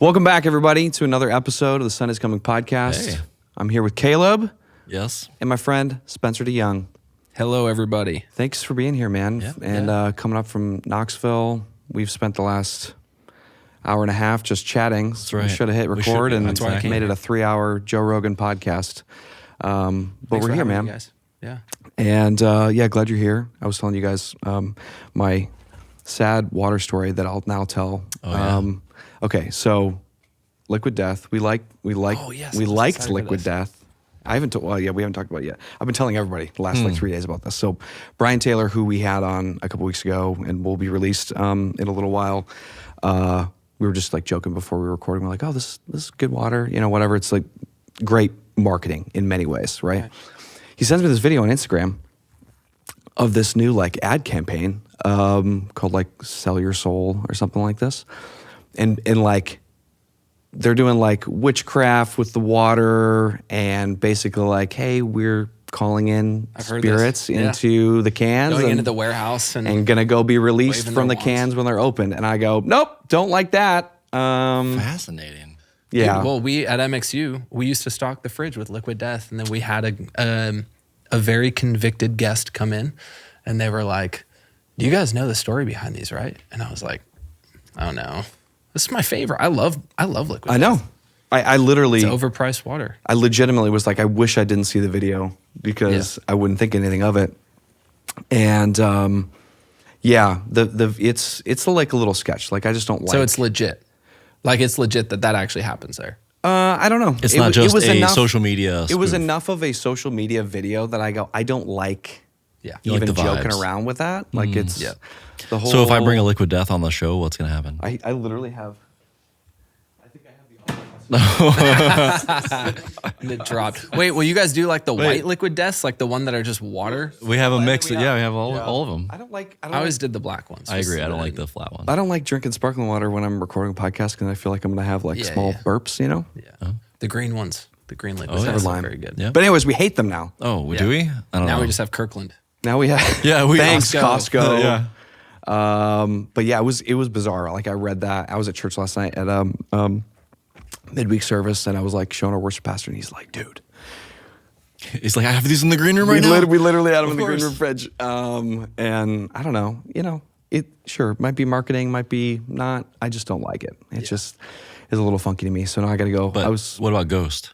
Welcome back, everybody, to another episode of the Sun is Coming podcast. Hey. I'm here with Kaleb. Yes. And my friend, Spencer DeYoung. Hello, everybody. Thanks for being here, man. Yeah. And coming up from Knoxville, we've spent the last hour and a half just chatting. That's right. We should have hit We should record have. and That's why I came made it here. a 3-hour Joe Rogan podcast. But Thanks we're for here, having man. me, guys. Yeah. And glad you're here. I was telling you guys my sad water story that I'll now tell. Oh, yeah. Okay, so Liquid Death. We liked Oh, yes, I'm Liquid excited for this. Death. We haven't talked about it yet. I've been telling everybody the last 3 days about this. So Brian Taylor, who we had on a couple weeks ago and will be released in a little while, we were just like joking before we were recording. We're like, oh, this is good water, whatever. It's like great marketing in many ways, right? He sends me this video on Instagram of this new like ad campaign called like Sell Your Soul or something like this. And like they're doing like witchcraft with the water and basically like, hey, we're calling in I've heard spirits this. Yeah. into the cans Going and, into the warehouse and gonna go be released waving from the their cans wands. when they're opened. And I go, nope, don't like that. Fascinating. Yeah. Dude, well, we at MXU, we used to stock the fridge with Liquid Death, and then we had a very convicted guest come in, and they were like, "Do you guys know the story behind these, right?" And I was like, "I don't know. This is my favorite. I love Liquid. I know. I literally, It's overpriced water. I legitimately was like, I wish I didn't see the video because I wouldn't think anything of it. And it's like a little sketch. Like I just don't like. So it's legit. Like it's legit that actually happens there. I don't know. It's It not wa- just it was a enough- social media It was spoof. enough of a social media video that I go, I don't like Yeah. You like even the joking vibes. around with that. Like it's Yeah. the whole. So if I bring a Liquid Death on the show, what's going to happen? I literally have. I think I have the. And it dropped. Wait, will you guys do like the white Liquid Deaths, like the one that are just water? We have a Why do mix. we Yeah, have- we have all of them. I don't like. I always did the black ones. I just agree. I so don't that like the flat one. I don't like drinking sparkling water when I'm recording a podcast because I feel like I'm gonna have like Yeah, small yeah. burps, Yeah. The green ones. The green Liquid Oh, yeah. Deaths Never are mind. very good. Yeah. But anyways, we hate them now. Oh, Yeah. do we? I don't know. Now we just have Kirkland. Now we have. Yeah, we Thanks, Costco. Yeah. But yeah, it was bizarre. Like I read that. I was at church last night at midweek service, and I was like showing our worship pastor, and he's like, "Dude, He's like, I have these in the green room we, right now. we literally had them Of in the green course. room fridge." And I don't know, it sure might be marketing, might be not. I just don't like it. It just is a little funky to me. So now I got to go. But what about Ghost?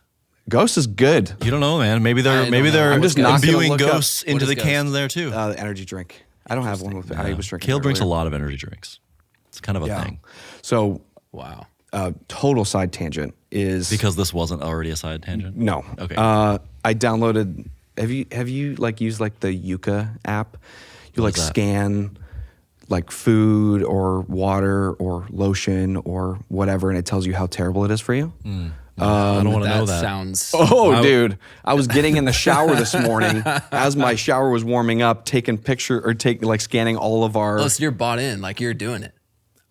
Ghost is good. You don't know, man. Maybe I they're don't know. I'm just not gonna imbuing look up- ghosts What into is the Ghost? cans there too. The energy drink. I don't have one with. I was drinking. Caleb drinks a earlier. lot of energy drinks. It's kind of a thing. So Wow. total side tangent is Because this wasn't already a side tangent? no. Okay. I downloaded. Have you like used like the Yuka app? You like is that? scan like food or water or lotion or whatever, and it tells you how terrible it is for you. I don't want to know that. sounds. Oh, Wow. dude! I was getting in the shower this morning as my shower was warming up, taking scanning all of our. Oh, so you're bought in. Like you're doing it.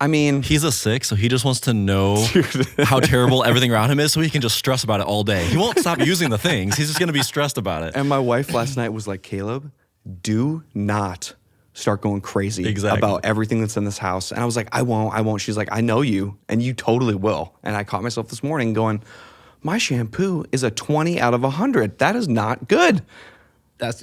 I mean, He's a sick, so he just wants to know how terrible everything around him is so he can just stress about it all day. He won't stop using the things. He's just going to be stressed about it. and my wife last night was like, "Caleb, do not start going crazy Exactly. about everything that's in this house." And I was like, I won't. She's like, "I know you, and you totally will." And I caught myself this morning going, my shampoo is a 20 out of 100. That is not good.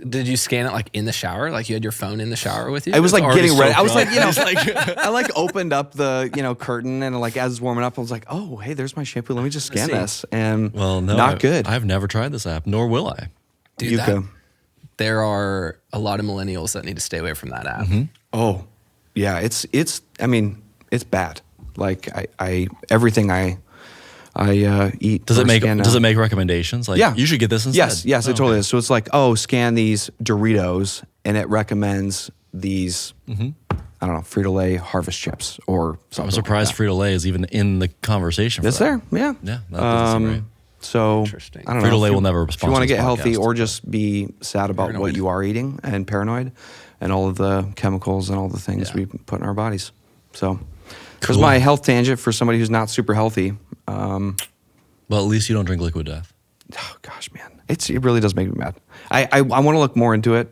Did you scan it like in the shower? Like you had your phone in the shower with you? I was like already getting ready. I was soaked like, up. I like opened up the, curtain and like as it's warming up, I was like, oh, hey, there's my shampoo. Let me just scan see. this. And Well, no. not good. I've never tried this app, nor will I. Dude, Yuka. there are a lot of millennials that need to stay away from that app. Oh, yeah. I mean, it's bad. Like everything I eat. Does it or make scan Does now- it make recommendations? Like, Yeah. you should get this instead. Yes, Oh, it totally okay. is. So it's like, oh, scan these Doritos, and it recommends these, I don't know, Frito-Lay Harvest Chips or something. I'm surprised Frito-Lay is even in the conversation. It's for that. there, yeah. Yeah, that doesn't seem right. So Interesting. I don't know. Frito-Lay if you- will never If you want to sponsor get this healthy podcast. or just be sad about what Paranoid. you are eating and paranoid, and all of the chemicals and all the things Yeah. we put in our bodies. So, there's Cool. my health tangent for somebody who's not super healthy. Well, at least you don't drink Liquid Death. Oh gosh, man, it really does make me mad. I want to look more into it,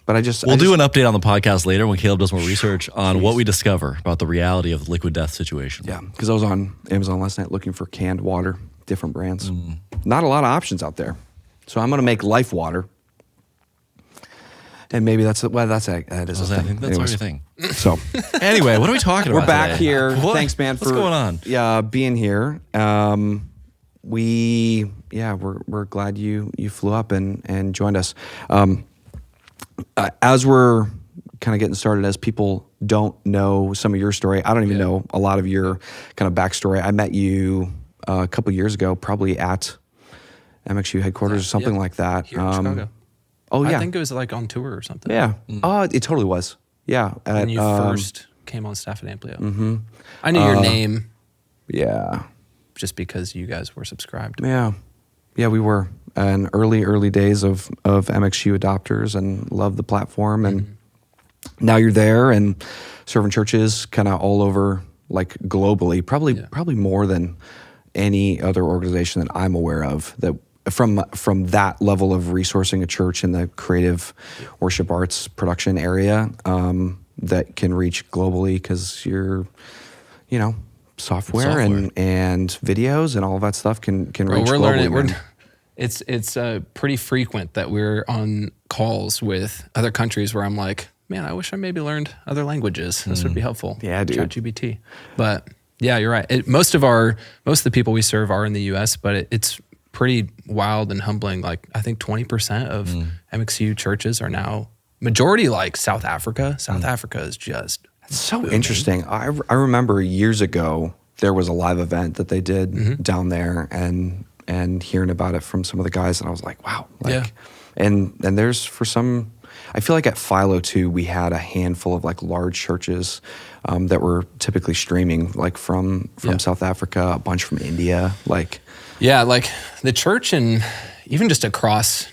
But We'll do an update on the podcast later when Kaleb does more research on what we discover about the reality of the liquid death situation. Yeah, because I was on Amazon last night looking for canned water, different brands. Not a lot of options out there. So I'm going to make life water. And maybe that is a thing. I think that's everything. So anyway, what are we talking about? We're back today? here. What? Thanks, man, What's going on? being here. We're glad you flew up and joined us. As we're kind of getting started, as people don't know some of your story, I don't even know a lot of your kind of backstory. I met you a couple years ago, probably at MXU headquarters or something like that. Here in Chicago. Oh yeah, I think it was like on tour or something. Yeah. Oh, it totally was. Yeah. When you first came on staff at Amplio. I knew your name. Yeah. Just because you guys were subscribed. Yeah. Yeah, we were in early days of MXU adopters and loved the platform. And now you're there and serving churches kind of all over, like globally, probably more than any other organization that I'm aware of that from that level of resourcing a church in the creative worship arts production area that can reach globally because you're, software. and videos and all of that stuff can reach globally. Learning. It's pretty frequent that we're on calls with other countries where I'm like, man, I wish I maybe learned other languages. This would be helpful. Yeah, dude. ChatGPT. But yeah, you're right. Most of the people we serve are in the U.S., but it's pretty wild and humbling. Like I think 20% of MXU churches are now majority like South Africa. South Africa is just so booming. Interesting. I remember years ago there was a live event that they did down there and hearing about it from some of the guys, and I was like, wow. And there's for some, I feel like at Philo too, we had a handful of like large churches that were typically streaming like from South Africa, a bunch from India, like. Yeah, like the church and even just across,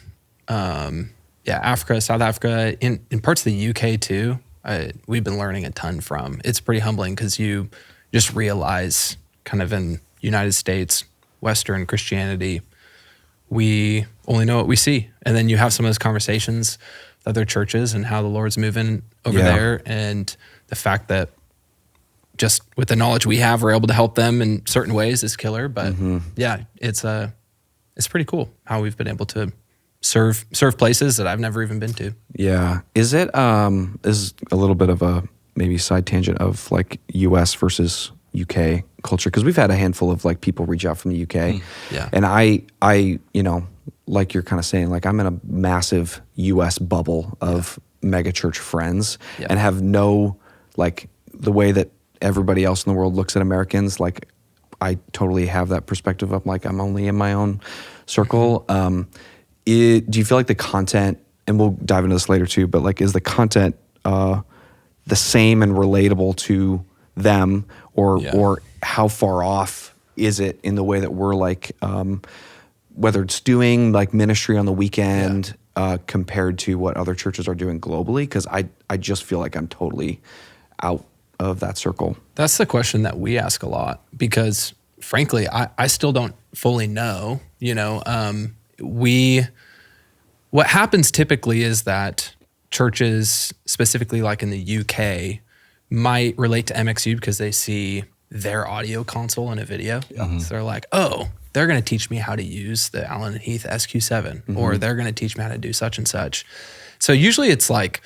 Africa, South Africa, in parts of the UK too, we've been learning a ton from. It's pretty humbling because you just realize kind of in United States, Western Christianity, we only know what we see. And then you have some of those conversations with other churches and how the Lord's moving over there. And the fact that just with the knowledge we have, we're able to help them in certain ways is killer. But it's pretty cool how we've been able to serve places that I've never even been to. Yeah. Is it, is a little bit of a maybe side tangent of like US versus UK culture? Cause we've had a handful of like people reach out from the UK. Yeah. And I, like you're kind of saying, like I'm in a massive US bubble of mega church friends and have no, like the way that everybody else in the world looks at Americans, like I totally have that perspective of like I'm only in my own circle. Do you feel like the content, and we'll dive into this later too, but like is the content the same and relatable to them, or how far off is it in the way that we're like, whether it's doing like ministry on the weekend compared to what other churches are doing globally? Because I just feel like I'm totally out of that circle. That's the question that we ask a lot because frankly, I still don't fully know, what happens typically is that churches, specifically like in the UK, might relate to MXU because they see their audio console in a video. So they're like, oh, they're going to teach me how to use the Allen and Heath SQ7, or they're going to teach me how to do such and such. So usually it's like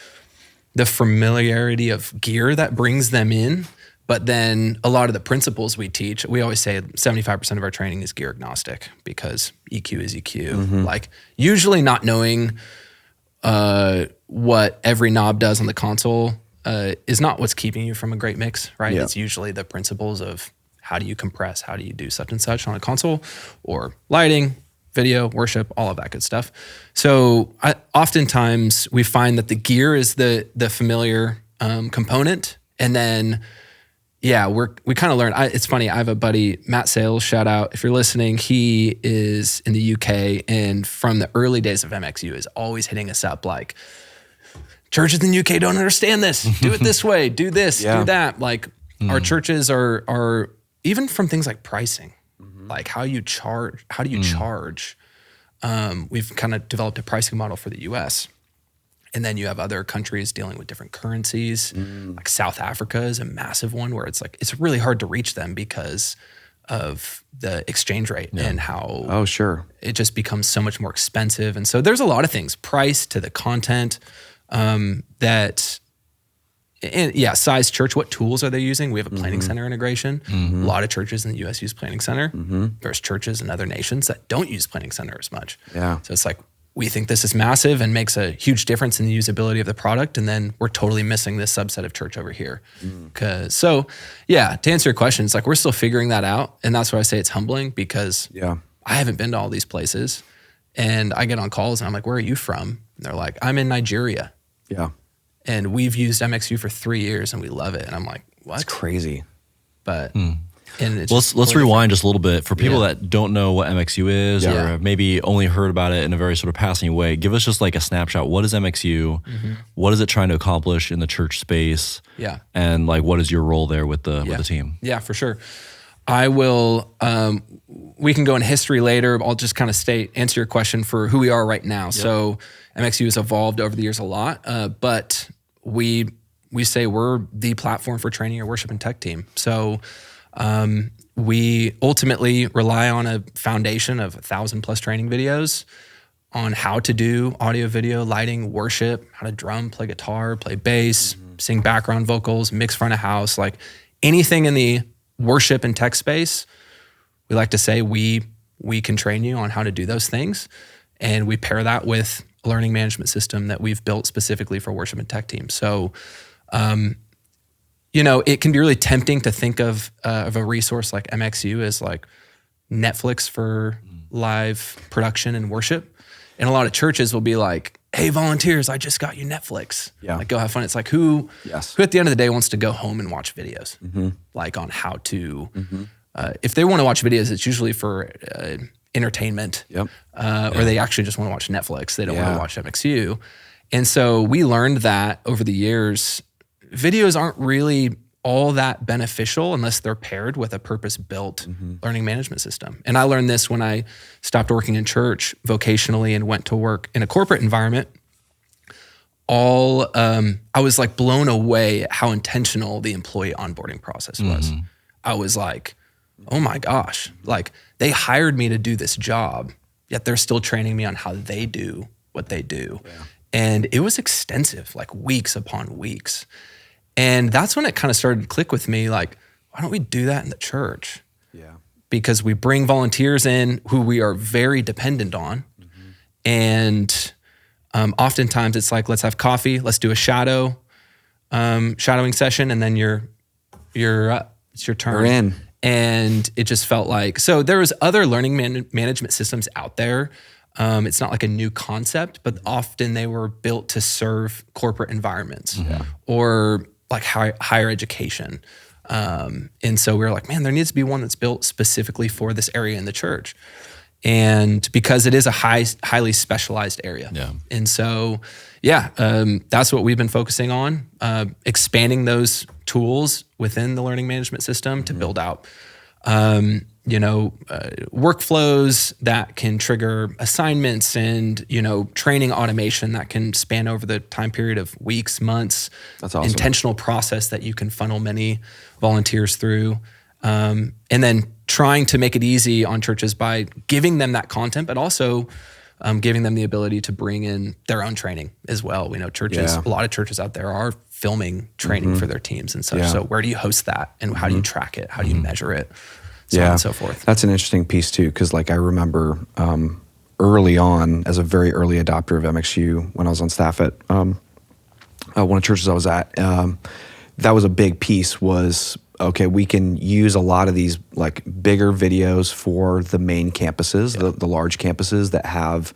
the familiarity of gear that brings them in. But then a lot of the principles we teach, we always say 75% of our training is gear agnostic because EQ is EQ. Like usually not knowing what every knob does on the console is not what's keeping you from a great mix, right? It's usually the principles of how do you compress, how do you do such and such on a console, or lighting, video, worship, all of that good stuff. So oftentimes we find that the gear is the familiar component, and then we kind of learn. It's funny. I have a buddy, Matt Sales, shout out if you're listening. He is in the UK, and from the early days of MXU is always hitting us up like, churches in the UK don't understand this. Do it this way. Do this. Do that. Like our churches are even from things like pricing, like how do you charge? We've kind of developed a pricing model for the US. And then you have other countries dealing with different currencies. Like South Africa is a massive one where it's like, it's really hard to reach them because of the exchange rate and how Oh, sure. it just becomes so much more expensive. And so there's a lot of things, price to the content, size church, what tools are they using? We have a planning center integration. A lot of churches in the US use planning center. There's churches in other nations that don't use planning center as much. Yeah. So it's like, we think this is massive and makes a huge difference in the usability of the product. And then we're totally missing this subset of church over here. To answer your question, it's like, we're still figuring that out. And that's why I say it's humbling, because I haven't been to all these places, and I get on calls and I'm like, where are you from? And they're like, I'm in Nigeria. Yeah. And we've used MXU for 3 years and we love it. And I'm like, what? It's crazy. But and it's Let's rewind just a little bit for people that don't know what MXU is or have maybe only heard about it in a very sort of passing way. Give us just like a snapshot. What is MXU? What is it trying to accomplish in the church space? Yeah. And like, what is your role there with the team? Yeah, for sure. I will, we can go in history later. I'll just kind of answer your question for who we are right now. Yep. So MXU has evolved over the years a lot, but we say we're the platform for training your worship and tech team. So we ultimately rely on a foundation of 1,000+ training videos on how to do audio, video, lighting, worship, how to drum, play guitar, play bass, sing background vocals, mix front of house, like anything in the worship and tech space. We like to say we can train you on how to do those things. And we pair that with a learning management system that we've built specifically for worship and tech teams. So, it can be really tempting to think of a resource like MXU as like Netflix for live production and worship. And a lot of churches will be like, hey, volunteers, I just got you Netflix. Yeah. Like, go have fun. It's like, who at the end of the day wants to go home and watch videos? Like on how to, if they want to watch videos, it's usually for entertainment. Or they actually just want to watch Netflix. They don't want to watch MXU. And so we learned that over the years, videos aren't really all that beneficial unless they're paired with a purpose-built learning management system. And I learned this when I stopped working in church vocationally and went to work in a corporate environment. I was like blown away at how intentional the employee onboarding process was. I was like, oh my gosh, like they hired me to do this job, yet they're still training me on how they do what they do. And it was extensive, like weeks upon weeks. And that's when it kind of started to click with me, like, why don't we do that in the church? Because we bring volunteers in who we are very dependent on. And oftentimes it's like, let's have coffee, let's do a shadowing session, and then it's your turn. We're in. And it just felt like, so there was other learning management systems out there. It's not like a new concept, but often they were built to serve corporate environments or like higher education. And so we were like, man, there needs to be one that's built specifically for this area in the church. And because it is a highly specialized area. And so, that's what we've been focusing on, expanding those tools within the learning management system to build out, workflows that can trigger assignments and, training automation that can span over the time period of weeks, months. That's awesome. Intentional process that you can funnel many volunteers through. And then trying to make it easy on churches by giving them that content, but also giving them the ability to bring in their own training as well. We know churches, a lot of churches out there are filming training for their teams and such. So where do you host that? And how do you track it? How do you measure it? So on and so forth. That's an interesting piece too, because like I remember early on, as a very early adopter of MXU, when I was on staff at one of the churches I was at, that was a big piece was, okay, we can use a lot of these like bigger videos for the main campuses, the large campuses that have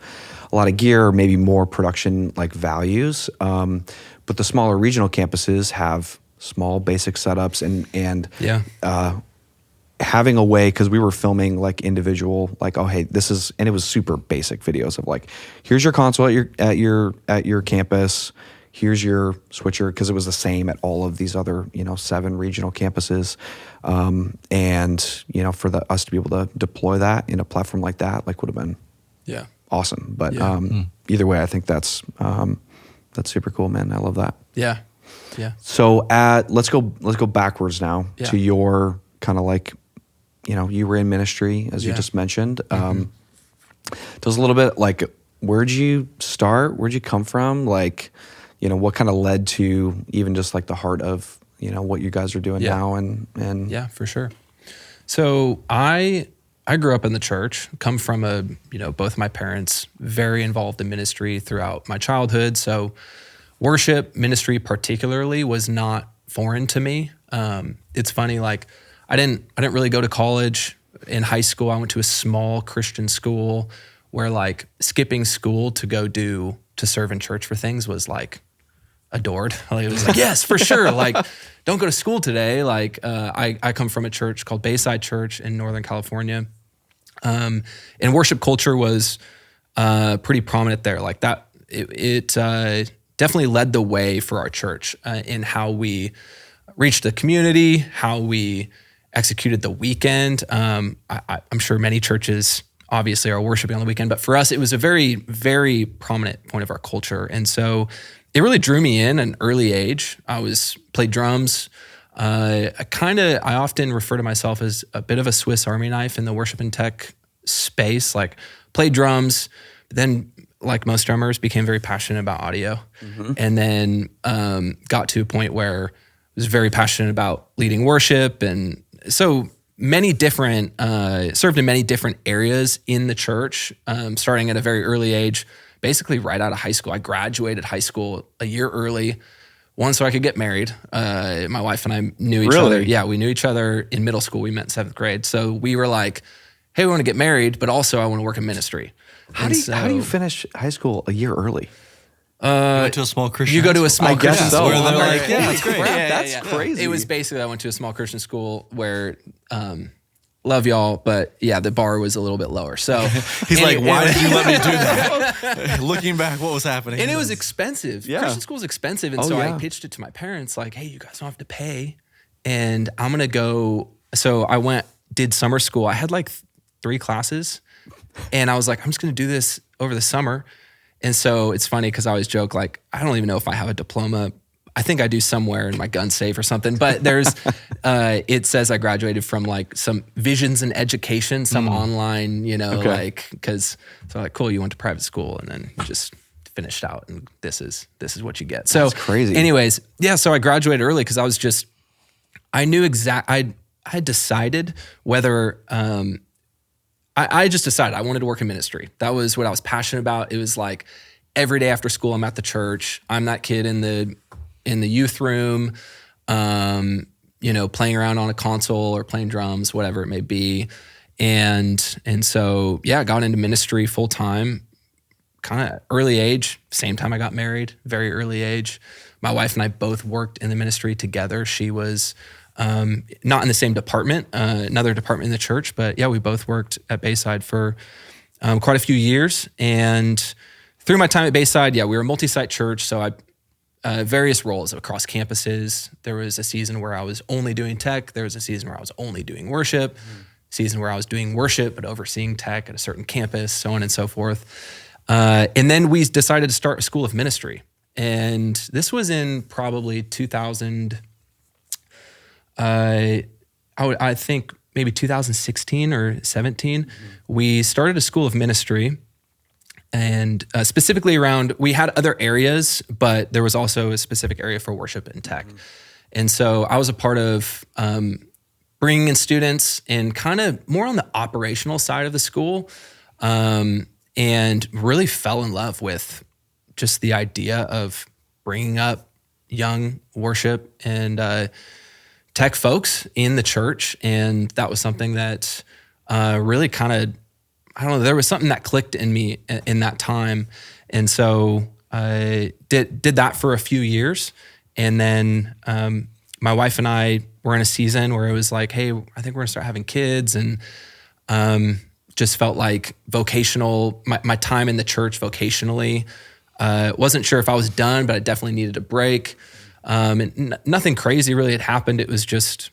a lot of gear, or maybe more production like values. But the smaller regional campuses have small basic setups and having a way, because we were filming like individual, like, oh hey, this is, and it was super basic videos of like, here's your console at your campus, here's your switcher, because it was the same at all of these other 7 regional campuses, and for us to be able to deploy that in a platform like that, like would have been awesome. But either way, I think that's That's super cool, man. I love that. Yeah. So let's go backwards now to your kind of like, you were in ministry, as you just mentioned. Tell us a little bit, like, where'd you start? Where'd you come from? Like, what kind of led to even just like the heart of, what you guys are doing now and Yeah, for sure. So I grew up in the church, come from both my parents very involved in ministry throughout my childhood. So worship ministry particularly was not foreign to me. It's funny, like I didn't really go to college. In high school, I went to a small Christian school where like skipping school to serve in church for things was like adored. Like, it was like, yes, for sure. Like, don't go to school today. Like, I come from a church called Bayside Church in Northern California. And worship culture was pretty prominent there. Like that, it definitely led the way for our church in how we reached the community, how we executed the weekend. I'm sure many churches obviously are worshiping on the weekend, but for us, it was a very, very prominent point of our culture. And so it really drew me in at an early age. I played drums. I often refer to myself as a bit of a Swiss Army knife in the worship and tech space, like played drums, but then like most drummers became very passionate about audio. And then got to a point where I was very passionate about leading worship. And so many different, served in many different areas in the church, starting at a very early age, basically right out of high school. I graduated high school a year early, one, so I could get married. My wife and I knew each other. Yeah, we knew each other in middle school. We met in 7th grade. So we were like, hey, we want to get married, but also I want to work in ministry. How do you finish high school a year early? You went to a small Christian You go to a small Christian school. Where they're like, yeah, that's great. That's crazy. It was basically, I went to a small Christian school where, love y'all, but yeah, the bar was a little bit lower. So he's like, why did you let me do that? Looking back, what was happening? And it was expensive. Yeah. Christian school is expensive. And I pitched it to my parents like, hey, you guys don't have to pay. And I'm going to go. So I did summer school. I had like 3 classes and I was like, I'm just going to do this over the summer. And so it's funny because I always joke, like, I don't even know if I have a diploma. I think I do somewhere in my gun safe or something, but there's, it says I graduated from like some Visions in Education, some online, like, cause so like, cool, you went to private school and then you just finished out and this is what you get. So that's crazy. Anyways, yeah. So I graduated early cause I knew I had decided whether, I just decided I wanted to work in ministry. That was what I was passionate about. It was like every day after school, I'm at the church. I'm that kid in the youth room, playing around on a console or playing drums, whatever it may be. And so, yeah, I got into ministry full time, kind of early age, same time I got married, very early age. My wife and I both worked in the ministry together. She was not in the same department, another department in the church, but yeah, we both worked at Bayside for quite a few years. And through my time at Bayside, yeah, we were a multi-site church. So various roles across campuses. There was a season where I was only doing tech. There was a season where I was only doing worship, season where I was doing worship, but overseeing tech at a certain campus, so on and so forth. And then we decided to start a school of ministry. And this was in probably 2000, I think maybe 2016 or 17. We started a school of ministry. And specifically around, we had other areas, but there was also a specific area for worship and tech. And so I was a part of bringing in students and kind of more on the operational side of the school, and really fell in love with just the idea of bringing up young worship and tech folks in the church. And that was something that really kind of, I don't know, there was something that clicked in me in that time. And so I did that for a few years. And then my wife and I were in a season where it was like, hey, I think we're gonna start having kids. And just felt like my time in the church vocationally, wasn't sure if I was done, but I definitely needed a break. And nothing crazy really had happened. It was just,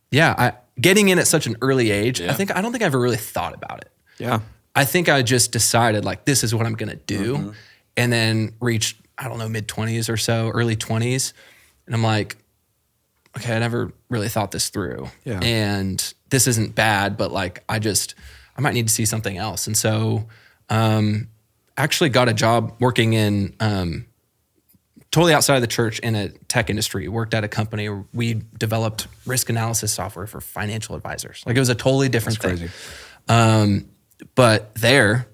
getting in at such an early age. Yeah. I don't think I ever really thought about it. Yeah. I think I just decided like, this is what I'm going to do. And then reached I don't know, mid-20s or so, early 20s. And I'm like, okay, I never really thought this through. Yeah. And this isn't bad, but like, I might need to see something else. And so actually got a job working in totally outside of the church in a tech industry. Worked at a company where we developed risk analysis software for financial advisors. Like it was a totally different thing. Crazy. But there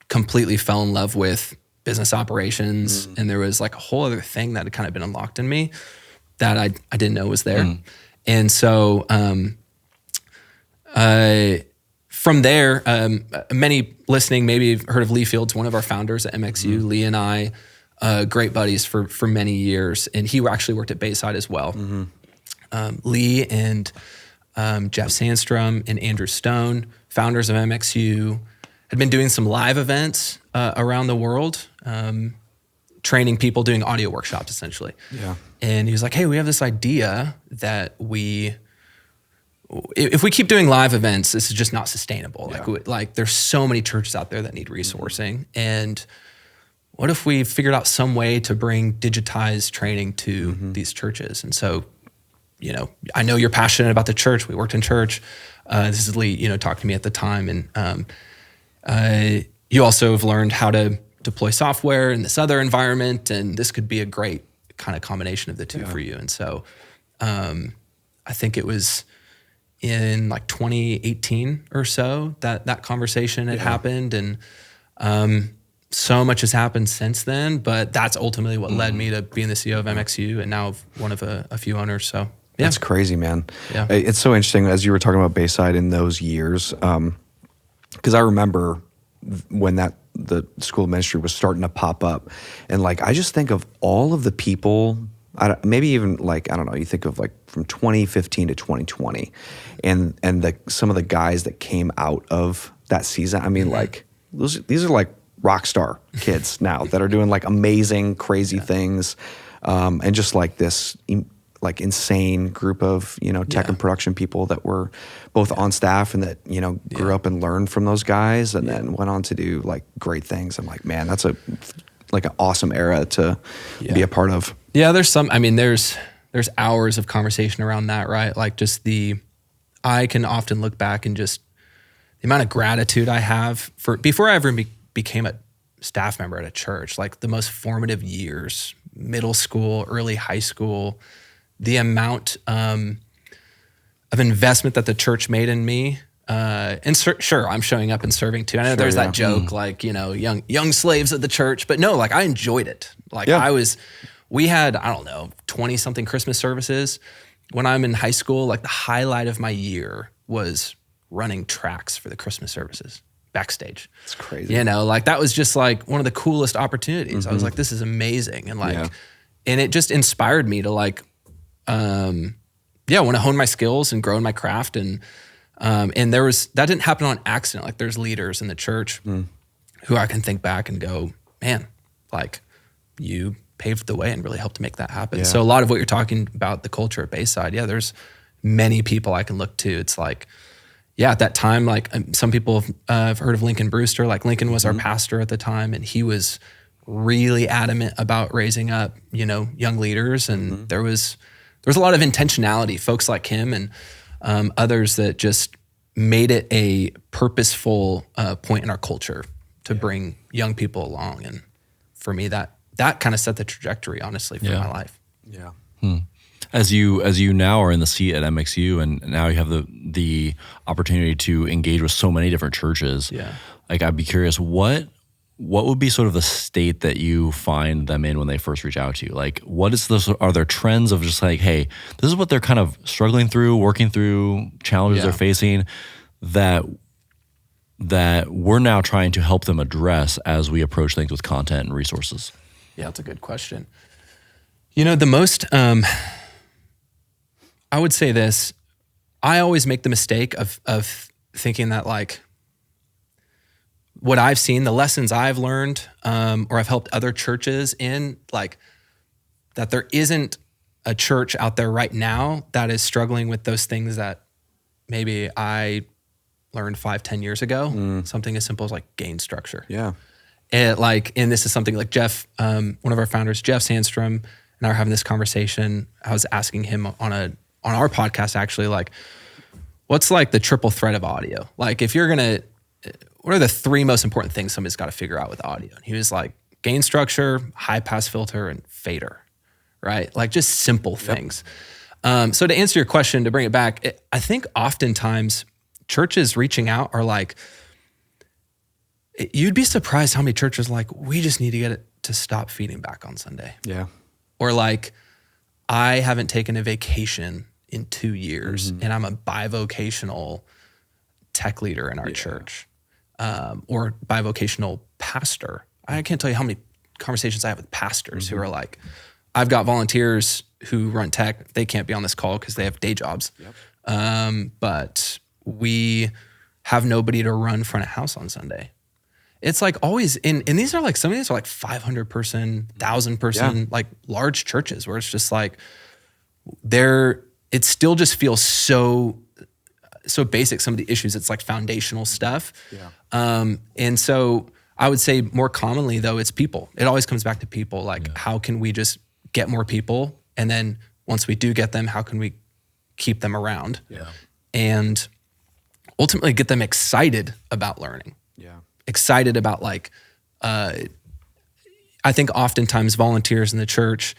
completely fell in love with business operations. And there was like a whole other thing that had kind of been unlocked in me that I didn't know was there. And so from there, many listening maybe have heard of Lee Fields, one of our founders at MXU. Lee and I, great buddies for many years. And he actually worked at Bayside as well. Lee and Jeff Sandstrom and Andrew Stone, founders of MXU, had been doing some live events around the world, training people, doing audio workshops essentially. Yeah. And he was like, hey, we have this idea that if we keep doing live events, this is just not sustainable. Yeah. Like there's so many churches out there that need resourcing. And what if we figured out some way to bring digitized training to these churches? And so, I know you're passionate about the church. We worked in church. This is Lee, talked to me at the time. And you also have learned how to deploy software in this other environment. And this could be a great kind of combination of the two for you. And so I think it was in like 2018 or so that conversation had happened. And so much has happened since then, but that's ultimately what led me to being the CEO of MXU and now one of a few owners. So yeah. That's crazy, man. Yeah. It's so interesting as you were talking about Bayside in those years, because I remember when the school of ministry was starting to pop up, and like I just think of all of the people. Maybe even like, I don't know, you think of like from 2015 to 2020 and some of the guys that came out of that season. I mean, like these are like rock star kids now that are doing like amazing, crazy things. And just like this like insane group of, tech and production people that were both on staff and that, grew up and learned from those guys and then went on to do like great things. I'm like, man, that's an awesome era to be a part of. Yeah, there's hours of conversation around that, right? Like I can often look back and just the amount of gratitude I have before I ever became a staff member at a church, like the most formative years, middle school, early high school, the amount of investment that the church made in me. And sure, I'm showing up and serving too. I know there's that joke, like, young slaves of the church, but no, like I enjoyed it. Like we had, I don't know, 20 something Christmas services. When I'm in high school, like the highlight of my year was running tracks for the Christmas services backstage. It's crazy. Like that was just like one of the coolest opportunities. I was like, this is amazing. And like, and it just inspired me to like, want to hone my skills and grow in my craft. And that didn't happen on accident. Like there's leaders in the church who I can think back and go, man, like you paved the way and really helped to make that happen. So a lot of what you're talking about, the culture at Bayside, there's many people I can look to. It's like, at that time, like some people have heard of Lincoln Brewster. Like Lincoln was our pastor at the time, and he was really adamant about raising up, young leaders. And there was a lot of intentionality, folks like him and others that just made it a purposeful point in our culture to bring young people along. And for me, that kind of set the trajectory, honestly, for my life. Yeah. As you now are in the seat at MXU, and now you have the opportunity to engage with so many different churches. Yeah. Like I'd be curious, what would be sort of the state that you find them in when they first reach out to you? Like, are there trends of just like, hey, this is what they're kind of struggling through, working through, challenges they're facing that we're now trying to help them address as we approach things with content and resources? Yeah, that's a good question. The most, I would say this, I always make the mistake of thinking that like what I've seen, the lessons I've learned, or I've helped other churches in, like that there isn't a church out there right now that is struggling with those things that maybe I learned 5-10 years ago. Something as simple as like gain structure. Yeah. And this is something like Jeff, one of our founders, Jeff Sandstrom, and I were having this conversation. I was asking him on our podcast, actually, like, what's like the triple threat of audio? Like, if you're gonna, what are the three most important things somebody's got to figure out with audio? And he was like, gain structure, high pass filter, and fader, right? Like just simple things. So to answer your question, to bring it back, I think oftentimes churches reaching out are like, you'd be surprised how many churches are like, we just need to get it to stop feeding back on Sunday. Yeah. Or like, I haven't taken a vacation in 2 years and I'm a bivocational tech leader in our church, or bivocational pastor. I can't tell you how many conversations I have with pastors who are like, I've got volunteers who run tech. They can't be on this call because they have day jobs. But we have nobody to run front of house on Sunday. It's like always and these are like, some of these are like 500 person, 1,000 person, like large churches where it's just like it still just feels so basic. Some of the issues, it's like foundational stuff. And so I would say more commonly though, it's people. It always comes back to people. Like how can we just get more people? And then once we do get them, how can we keep them around? And ultimately get them excited about learning. Excited about like, I think oftentimes volunteers in the church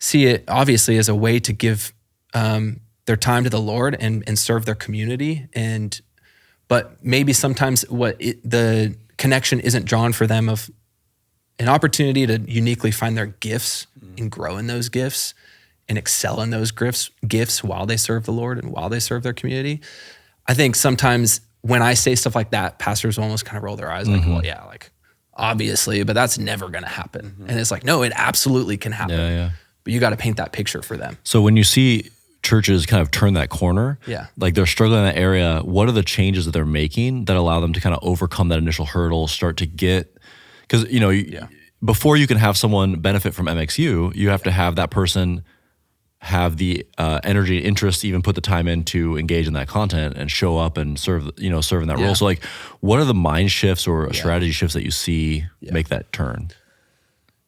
see it obviously as a way to give their time to the Lord and serve their community. But maybe sometimes the connection isn't drawn for them of an opportunity to uniquely find their gifts and grow in those gifts and excel in those gifts while they serve the Lord and while they serve their community. I think sometimes when I say stuff like that, pastors almost kind of roll their eyes like, well, yeah, like obviously, but that's never going to happen. And it's like, no, it absolutely can happen. But you got to paint that picture for them. So when you see churches kind of turn that corner, like they're struggling in that area, what are the changes that they're making that allow them to kind of overcome that initial hurdle, start to get, because, before you can have someone benefit from MXU, you have to have that person have the energy, interest, even put the time in to engage in that content and show up and serve in that role. So like, what are the mind shifts or strategy shifts that you see make that turn?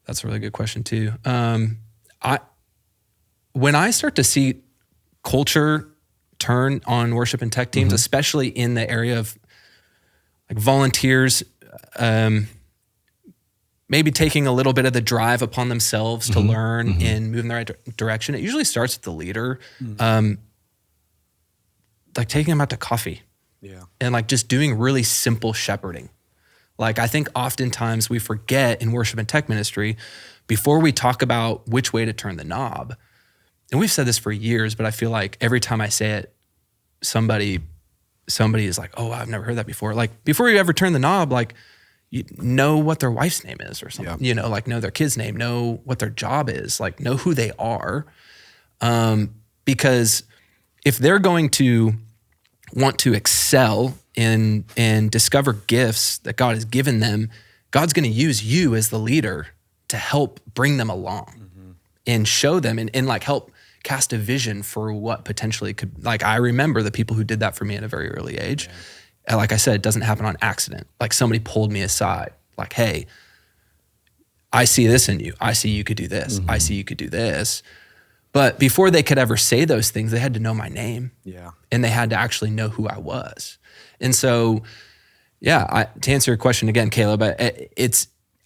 That's a really good question too. When I start to see culture turn on worship and tech teams, especially in the area of like volunteers, maybe taking a little bit of the drive upon themselves to learn and move in the right direction. It usually starts with the leader, like taking them out to coffee and like just doing really simple shepherding. Like I think oftentimes we forget in worship and tech ministry, before we talk about which way to turn the knob, and we've said this for years, but I feel like every time I say it, somebody is like, oh, I've never heard that before. Like before you ever turn the knob, like, you know what their wife's name is or something, like know their kid's name, know what their job is, like know who they are. Because if they're going to want to excel and discover gifts that God has given them, God's going to use you as the leader to help bring them along and show them and like help cast a vision for what potentially could, like I remember the people who did that for me at a very early age. And like I said, it doesn't happen on accident. Like somebody pulled me aside, like, hey, I see this in you. I see you could do this. I see you could do this. But before they could ever say those things, they had to know my name. And they had to actually know who I was. And so, to answer your question again, Kaleb,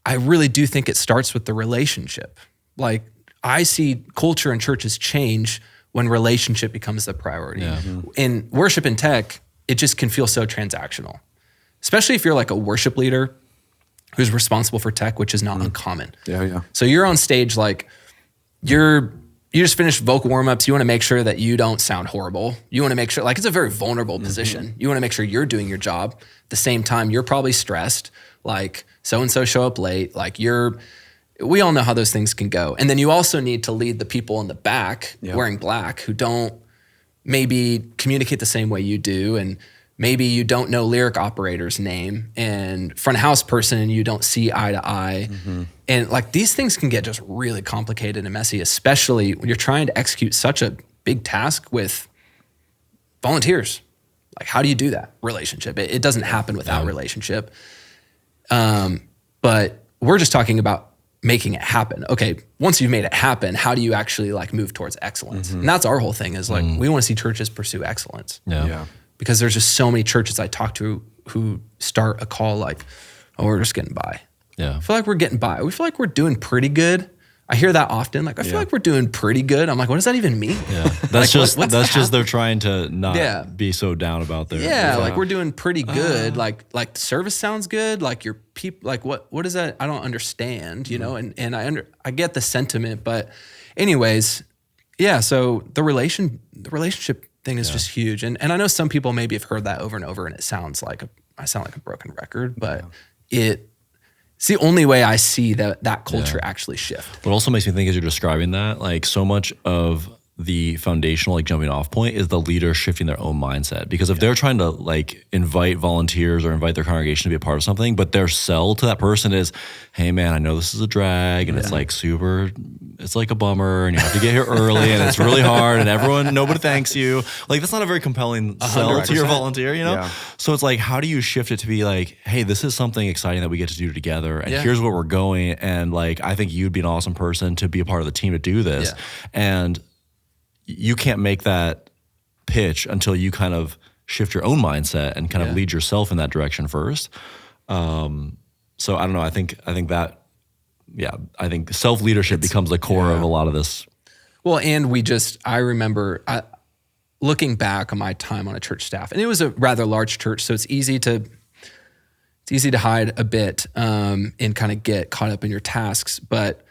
I really do think it starts with the relationship. Like I see culture and churches change when relationship becomes the priority. In worship and tech, it just can feel so transactional, especially if you're like a worship leader who's responsible for tech, which is not uncommon. So you're on stage, like you just finished vocal warm-ups. You want to make sure that you don't sound horrible. You want to make sure, like it's a very vulnerable position. You want to make sure you're doing your job. At the same time, you're probably stressed, like so-and-so show up late. Like we all know how those things can go. And then you also need to lead the people in the back wearing black who don't maybe communicate the same way you do, and maybe you don't know lyric operator's name and front of house person and you don't see eye to eye. And like these things can get just really complicated and messy, especially when you're trying to execute such a big task with volunteers. Like how do you do that relationship? It doesn't happen without relationship. But we're just talking about making it happen. Okay, once you've made it happen, how do you actually like move towards excellence? And that's our whole thing is like, we want to see churches pursue excellence. Yeah. Because there's just so many churches I talk to who start a call like, oh, we're just getting by. Yeah. I feel like we're getting by. We feel like we're doing pretty good. I hear that often. Like, I feel like we're doing pretty good. I'm like, what does that even mean? Yeah. That's Like, just just they're trying to not Yeah. be so down about their Like we're doing pretty good. Like the service sounds good. Like your people, like what is that? I don't understand, you know, and I get the sentiment, but anyways, yeah. So the relationship thing is just huge. And I know some people maybe have heard that over and over and it sounds like I sound like a broken record, but it's the only way I see that culture actually shift. What also makes me think as you're describing that, like so much of the foundational like jumping off point is the leader shifting their own mindset. Because if they're trying to like invite volunteers or invite their congregation to be a part of something, but their sell to that person is, hey man, I know this is a drag and it's like it's like a bummer and you have to get here early and it's really hard and nobody thanks you. Like that's not a very compelling sell to your volunteer, you know? Yeah. So it's like, how do you shift it to be like, hey, this is something exciting that we get to do together and here's where we're going. And like, I think you'd be an awesome person to be a part of the team to do this. Yeah. And you can't make that pitch until you kind of shift your own mindset and kind of lead yourself in that direction first. So I don't know. I think that, I think self-leadership becomes the core of a lot of this. Well, and I remember looking back on my time on a church staff, and it was a rather large church, so it's easy to hide a bit and kind of get caught up in your tasks. But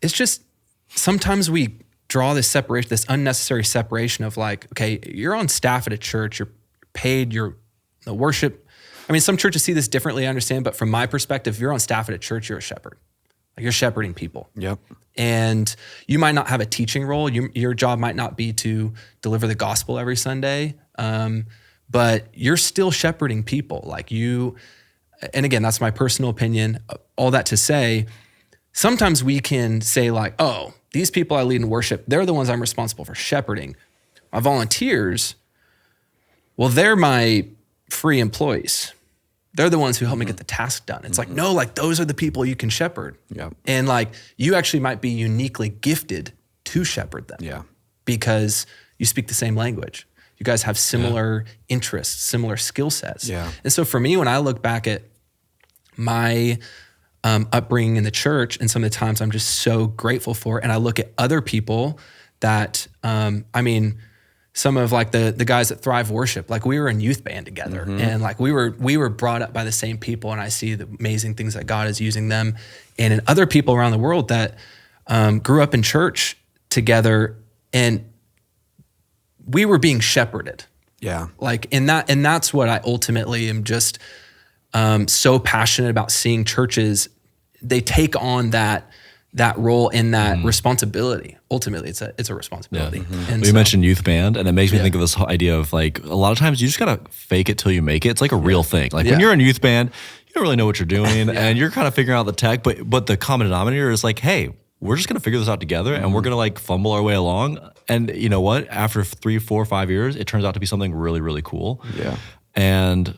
it's just sometimes we draw this separation, this unnecessary separation of like, okay, you're on staff at a church, you're paid, you're the worship. I mean, some churches see this differently, I understand, but from my perspective, if you're on staff at a church, you're a shepherd. Like you're shepherding people. Yep. And you might not have a teaching role. Your job might not be to deliver the gospel every Sunday, but you're still shepherding people. Like and again, that's my personal opinion. All that to say, sometimes we can say like, oh, these people I lead in worship, they're the ones I'm responsible for shepherding. My volunteers, well, they're my free employees. They're the ones who help me get the task done. It's like, no, like those are the people you can shepherd. Yeah. And like you actually might be uniquely gifted to shepherd them. Yeah. Because you speak the same language. You guys have similar interests, similar skill sets. Yeah. And so for me, when I look back at my upbringing in the church and some of the times I'm just so grateful for, and I look at other people that, some of like the guys that Thrive Worship, like we were in youth band together and like we were brought up by the same people, and I see the amazing things that God is using them and in other people around the world that grew up in church together, and we were being shepherded. Yeah. Like and that's what I ultimately am just so passionate about, seeing churches, they take on that role and that responsibility. Ultimately, it's a responsibility. Yeah. And you mentioned youth band, and it makes me think of this whole idea of like, a lot of times you just gotta fake it till you make it. It's like a real thing. Like when you're in youth band, you don't really know what you're doing and you're kind of figuring out the tech, but the common denominator is like, hey, we're just gonna figure this out together and we're gonna like fumble our way along. And you know what? After 3, 4, 5 years, it turns out to be something really, really cool. Yeah. And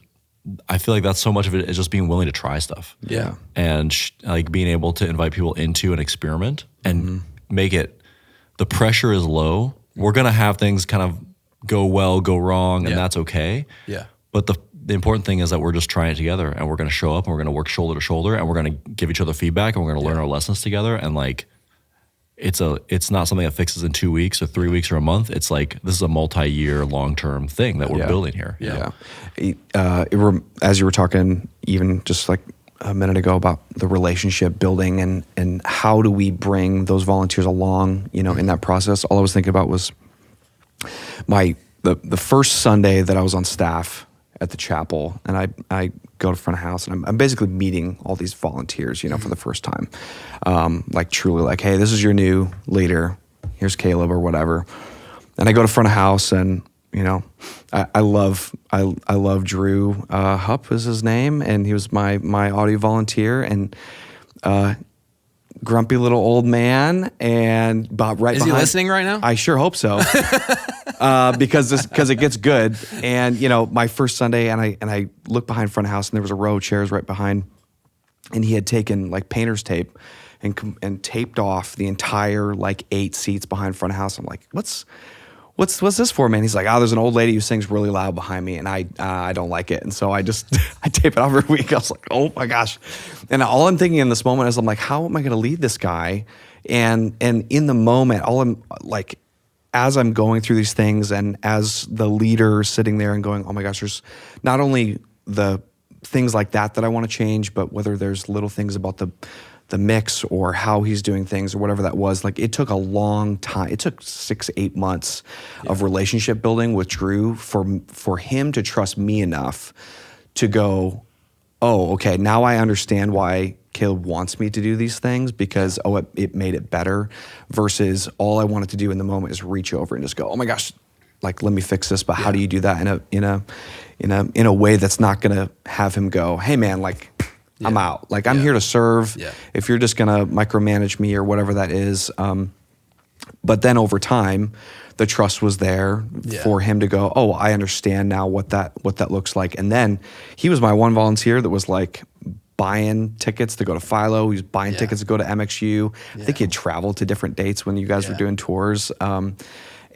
I feel like that's so much of it is just being willing to try stuff. Yeah. And like being able to invite people into an experiment and make it, the pressure is low. We're going to have things kind of go well, go wrong, and that's okay. Yeah. But the important thing is that we're just trying it together, and we're going to show up and we're going to work shoulder to shoulder, and we're going to give each other feedback, and we're going to learn our lessons together. And like, it's not something that fixes in 2 weeks or 3 weeks or a month. It's like, this is a multi-year, long-term thing that we're building here. Yeah. As you were talking, even just like a minute ago, about the relationship building and how do we bring those volunteers along, in that process. All I was thinking about was the first Sunday that I was on staff at the chapel, and I go to front of house, and I'm basically meeting all these volunteers, for the first time. Like truly like, hey, this is your new leader. Here's Kaleb or whatever. And I go to front of house, and I love Drew Hupp is his name, and he was my audio volunteer, and grumpy little old man, and Bob right behind. Is he listening right now? I sure hope so. Because it gets good. And my first Sunday, and I look behind front of house, and there was a row of chairs right behind and he had taken like painter's tape and taped off the entire like 8 seats behind front of house. I'm like, what's this for, man? He's like, there's an old lady who sings really loud behind me, and I don't like it. And so I just I tape it off every week. I was like, oh my gosh. And all I'm thinking in this moment is I'm like, how am I going to lead this guy? And in the moment, all I'm like, as I'm going through these things and as the leader sitting there and going, oh my gosh, there's not only the things like that I want to change, but whether there's little things about the mix or how he's doing things or whatever that was. Like, it took a long time. It took 6-8 months of relationship building with Drew for him to trust me enough to go, oh, okay, now I understand why Kaleb wants me to do these things, because it made it better, versus all I wanted to do in the moment is reach over and just go, oh my gosh, like, let me fix this. But how do you do that in a way that's not gonna have him go, hey man, like, I'm out. Like, I'm here to serve. Yeah. If you're just gonna micromanage me or whatever that is. But then over time, the trust was there for him to go, oh, I understand now what that looks like. And then he was my one volunteer that was like buying tickets to go to Philo. He was buying tickets to go to MXU. I think he had traveled to different dates when you guys were doing tours.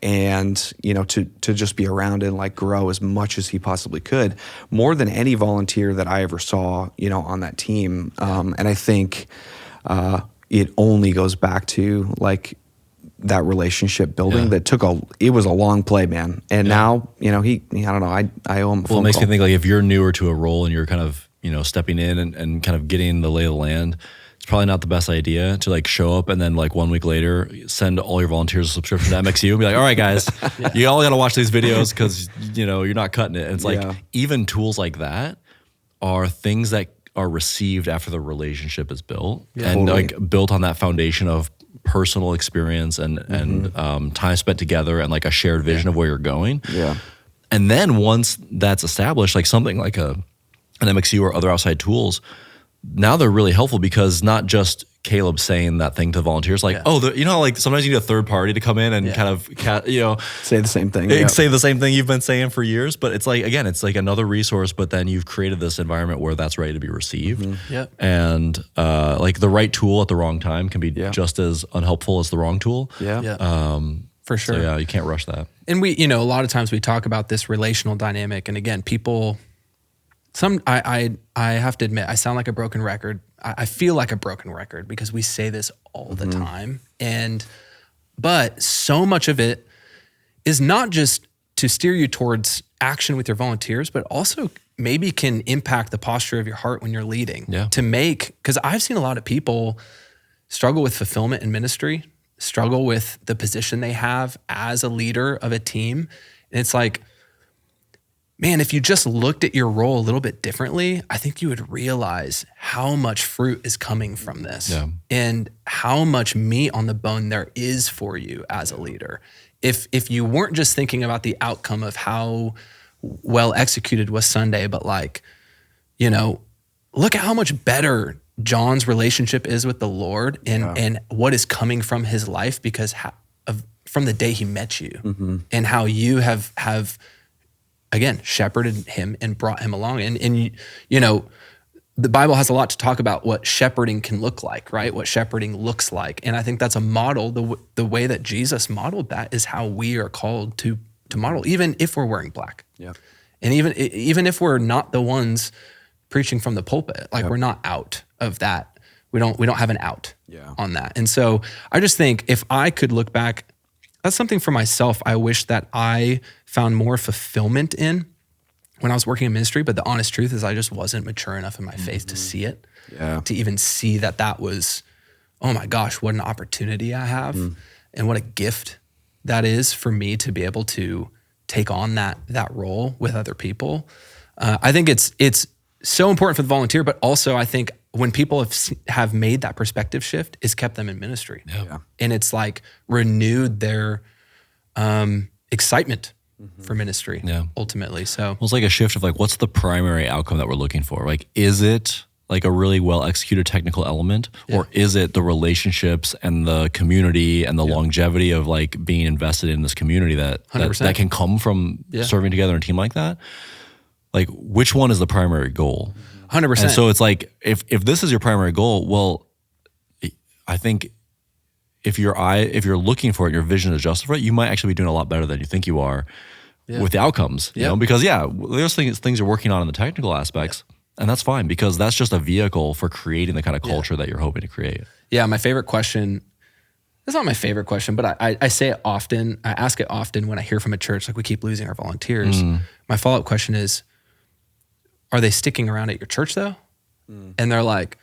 And, you know, to just be around and like grow as much as he possibly could, more than any volunteer that I ever saw, you know, on that team. And I think it only goes back to like that relationship building that it was a long play, man. And now, you know, I don't know, I owe him a phone call. It makes me think, like, if you're newer to a role and you're kind of, you know, stepping in and kind of getting the lay of the land, it's probably not the best idea to like show up and then like 1 week later send all your volunteers a subscription to MXU and be like, all right, guys, you all got to watch these videos because, you know, you're not cutting it. And it's like, even tools like that are things that are received after the relationship is built and like built on that foundation of personal experience and time spent together and like a shared vision of where you're going. Yeah. And then once that's established, like something like an MXU or other outside tools, now they're really helpful, because not just Kaleb saying that thing to volunteers, like, you know, like sometimes you need a third party to come in and kind of, you know, say the same thing. Say the same thing you've been saying for years. But it's like, again, it's like another resource, but then you've created this environment where that's ready to be received. And like the right tool at the wrong time can be just as unhelpful as the wrong tool. For sure. So you can't rush that. And we, you know, a lot of times we talk about this relational dynamic. And again, people... I have to admit, I sound like a broken record. I feel like a broken record because we say this all the time. But so much of it is not just to steer you towards action with your volunteers, but also maybe can impact the posture of your heart when you're leading. Because I've seen a lot of people struggle with fulfillment in ministry, struggle with the position they have as a leader of a team. And it's like, man, if you just looked at your role a little bit differently, I think you would realize how much fruit is coming from this and how much meat on the bone there is for you as a leader. If you weren't just thinking about the outcome of how well executed was Sunday, but like, you know, look at how much better John's relationship is with the Lord and what is coming from his life because from the day he met you and how you have again, shepherded him and brought him along. And you know, the Bible has a lot to talk about what shepherding can look like, right? What shepherding looks like. And I think that's a model. The way that Jesus modeled that is how we are called to model, even if we're wearing black. And even if we're not the ones preaching from the pulpit, like we're not out of that. We don't have an out on that. And so I just think if I could look back, that's something for myself I wish that I found more fulfillment in when I was working in ministry. But the honest truth is I just wasn't mature enough in my faith to see it, to even see that was, oh my gosh, what an opportunity I have and what a gift that is for me to be able to take on that role with other people. I think it's so important for the volunteer, but also I think when people have made that perspective shift, it's kept them in ministry. And it's like renewed their excitement for ministry ultimately. So it's like a shift of like, what's the primary outcome that we're looking for? Like, is it like a really well executed technical element or is it the relationships and the community and the longevity of like being invested in this community that can come from serving together in a team like that? Like, which one is the primary goal? 100%. And so it's like, if this is your primary goal, well, I think if you're looking for it, your vision is justified, you might actually be doing a lot better than you think you are with the outcomes, you know, because there's things you're working on in the technical aspects, and that's fine because that's just a vehicle for creating the kind of culture that you're hoping to create. Yeah. My favorite question, it's not my favorite question, but I say it often. I ask it often when I hear from a church, like we keep losing our volunteers. My follow-up question is, are they sticking around at your church though? And they're like,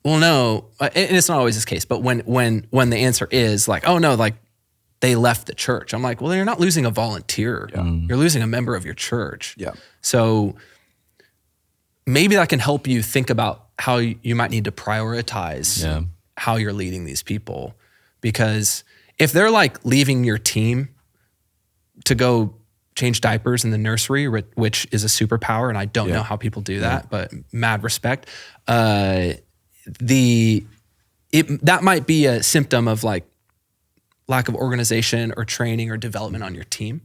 well, no, and it's not always this case, but when the answer is like, oh no, like they left the church. I'm like, well, you're not losing a volunteer. You're losing a member of your church. Yeah. So maybe that can help you think about how you might need to prioritize how you're leading these people. Because if they're like leaving your team to go change diapers in the nursery, which is a superpower, and I don't know how people do that, but mad respect. That might be a symptom of like lack of organization or training or development on your team.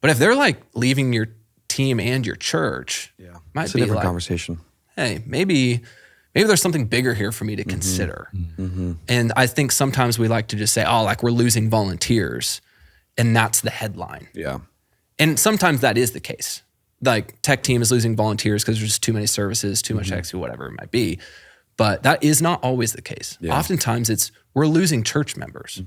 But if they're like leaving your team and your church, might it's be a different like, conversation. hey, maybe there's something bigger here for me to consider. And I think sometimes we like to just say, oh, like we're losing volunteers, and that's the headline. Yeah. And sometimes that is the case. Like tech team is losing volunteers because there's just too many services, too much XP, whatever it might be. But that is not always the case. Yeah. Oftentimes it's we're losing church members.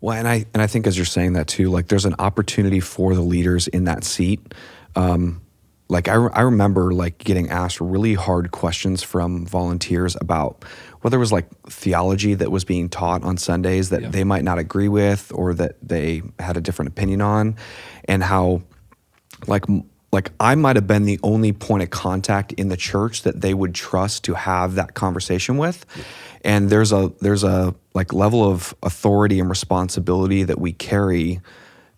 Well, and I think as you're saying that too, like there's an opportunity for the leaders in that seat. Like I remember like getting asked really hard questions from volunteers about whether it was like theology that was being taught on Sundays that they might not agree with or that they had a different opinion on, and how like I might have been the only point of contact in the church that they would trust to have that conversation with. And there's a like level of authority and responsibility that we carry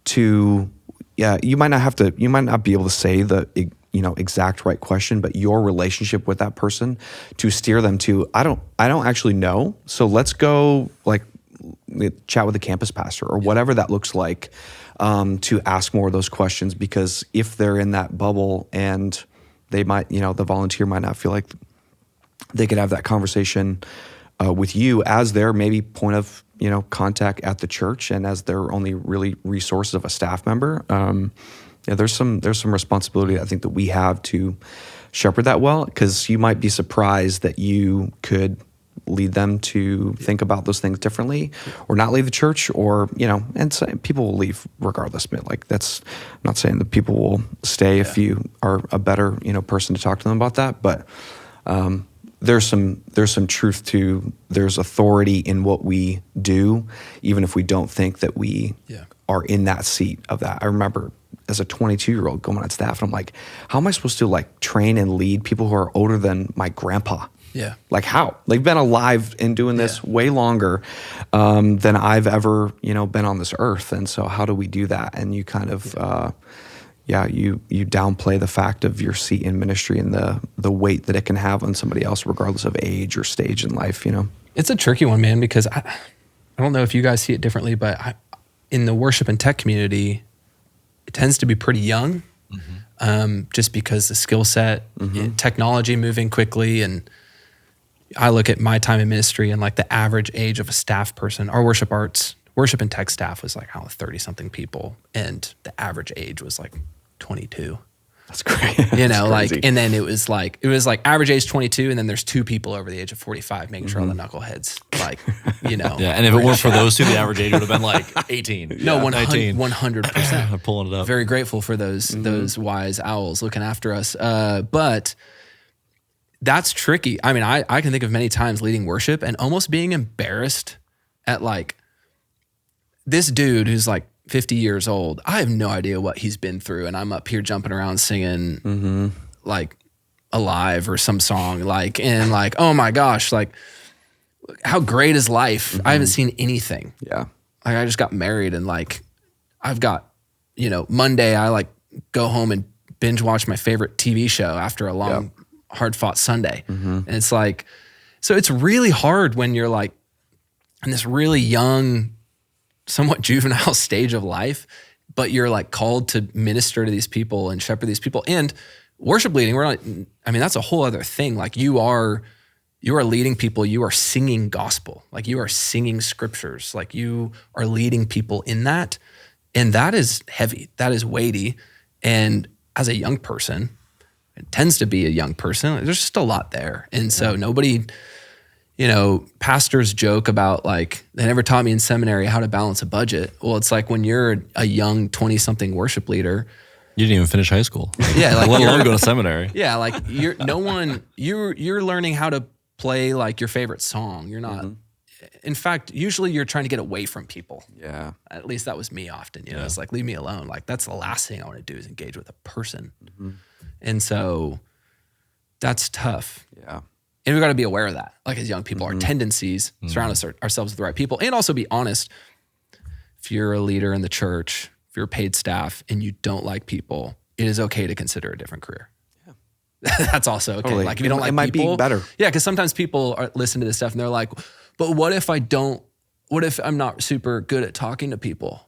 to, you might not be able to say the exact right question, but your relationship with that person to steer them to, I don't actually know. So let's go like chat with the campus pastor or whatever that looks like, to ask more of those questions, because if they're in that bubble and they might, the volunteer might not feel like they could have that conversation with you as their maybe point of, contact at the church and as their only really resource of a staff member. There's some responsibility I think that we have to shepherd that well, because you might be surprised that you could lead them to think about those things differently, or not leave the church, or and so people will leave regardless. But like I'm not saying that people will stay if you are a better person to talk to them about that, but there's some truth to there's authority in what we do, even if we don't think that we are in that seat of that. I remember as a 22-year-old going on staff, and I'm like, how am I supposed to like train and lead people who are older than my grandpa? Yeah. Like how? They've been alive and doing this way longer than I've ever, been on this earth. And so how do we do that? And you kind of, you downplay the fact of your seat in ministry and the weight that it can have on somebody else, regardless of age or stage in life, It's a tricky one, man, because I don't know if you guys see it differently, but in the worship and tech community, it tends to be pretty young, just because the skill set, technology moving quickly. And I look at my time in ministry and like the average age of a staff person, our worship and tech staff was like 30-something people. And the average age was like 22. That's great. And then it was like average age 22, and then there's 2 people over the age of 45 making sure all the knuckleheads Yeah, and if it weren't for those 2, the average age would have been like 18. No, 19. 100%. I'm pulling it up. Very grateful for those wise owls looking after us. But that's tricky. I mean, I can think of many times leading worship and almost being embarrassed at like this dude who's like 50 years old. I have no idea what he's been through, and I'm up here jumping around singing like Alive or some song, and oh my gosh, like how great is life? I haven't seen anything. Yeah. Like I just got married, and like I've got, Monday I like go home and binge watch my favorite TV show after a long hard fought Sunday. And it's like, so it's really hard when you're like in this really young, somewhat juvenile stage of life, but you're like called to minister to these people and shepherd these people. And worship leading, that's a whole other thing. Like you are leading people, you are singing gospel, like you are singing scriptures, like you are leading people in that. And that is heavy, that is weighty. And as a young person, it tends to be a young person, there's just a lot there. And so nobody, pastors joke about like, they never taught me in seminary how to balance a budget. Well, it's like when you're a young 20-something worship leader, you didn't even finish high school. Yeah, like let alone go to seminary. Yeah, like you're learning how to play like your favorite song. You're not. In fact, usually you're trying to get away from people. Yeah. At least that was me often. It's like, leave me alone. Like that's the last thing I want to do is engage with a person. And so that's tough. Yeah. And we've got to be aware of that. Like as young people, our tendencies, surround ourselves with the right people, and also be honest. If you're a leader in the church, if you're paid staff and you don't like people, it is okay to consider a different career. Yeah. That's also okay. Totally. Like if you don't like might people, be better. Yeah, because sometimes people listen to this stuff and they're like, but what if I'm not super good at talking to people?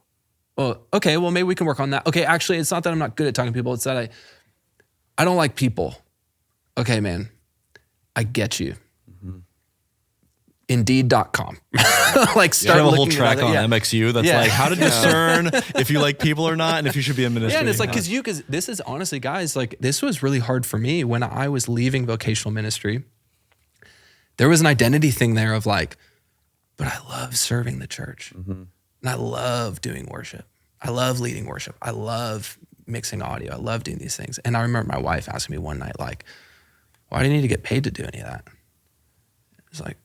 Well, okay, well maybe we can work on that. Okay, actually it's not that I'm not good at talking to people, it's that I don't like people. Okay, man, I get you. Indeed.com. Like start have a whole looking track at on it. MXU that's like how to discern if you like people or not and if you should be a minister. Yeah, and it's like because this is honestly, guys, like this was really hard for me when I was leaving vocational ministry. There was an identity thing there of like, but I love serving the church, and I love doing worship. I love leading worship. I love mixing audio. I love doing these things. And I remember my wife asking me one night, like, why do you need to get paid to do any of that? It's like,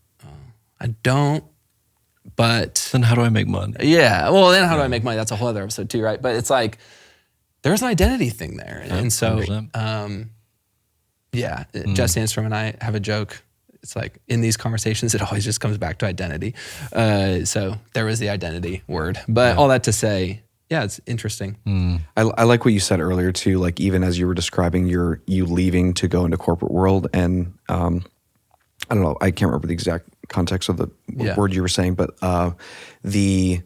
I don't, but then how do I make money? Yeah. Well, then how do I make money? That's a whole other episode too, right? But it's like, there's an identity thing there. And so, Jesse Anstrom and I have a joke. It's like in these conversations, it always just comes back to identity. So there was the identity word, but all that to say, yeah, it's interesting. I like what you said earlier too, like even as you were describing you leaving to go into corporate world, and I don't know, I can't remember the exact context of the word you were saying, but the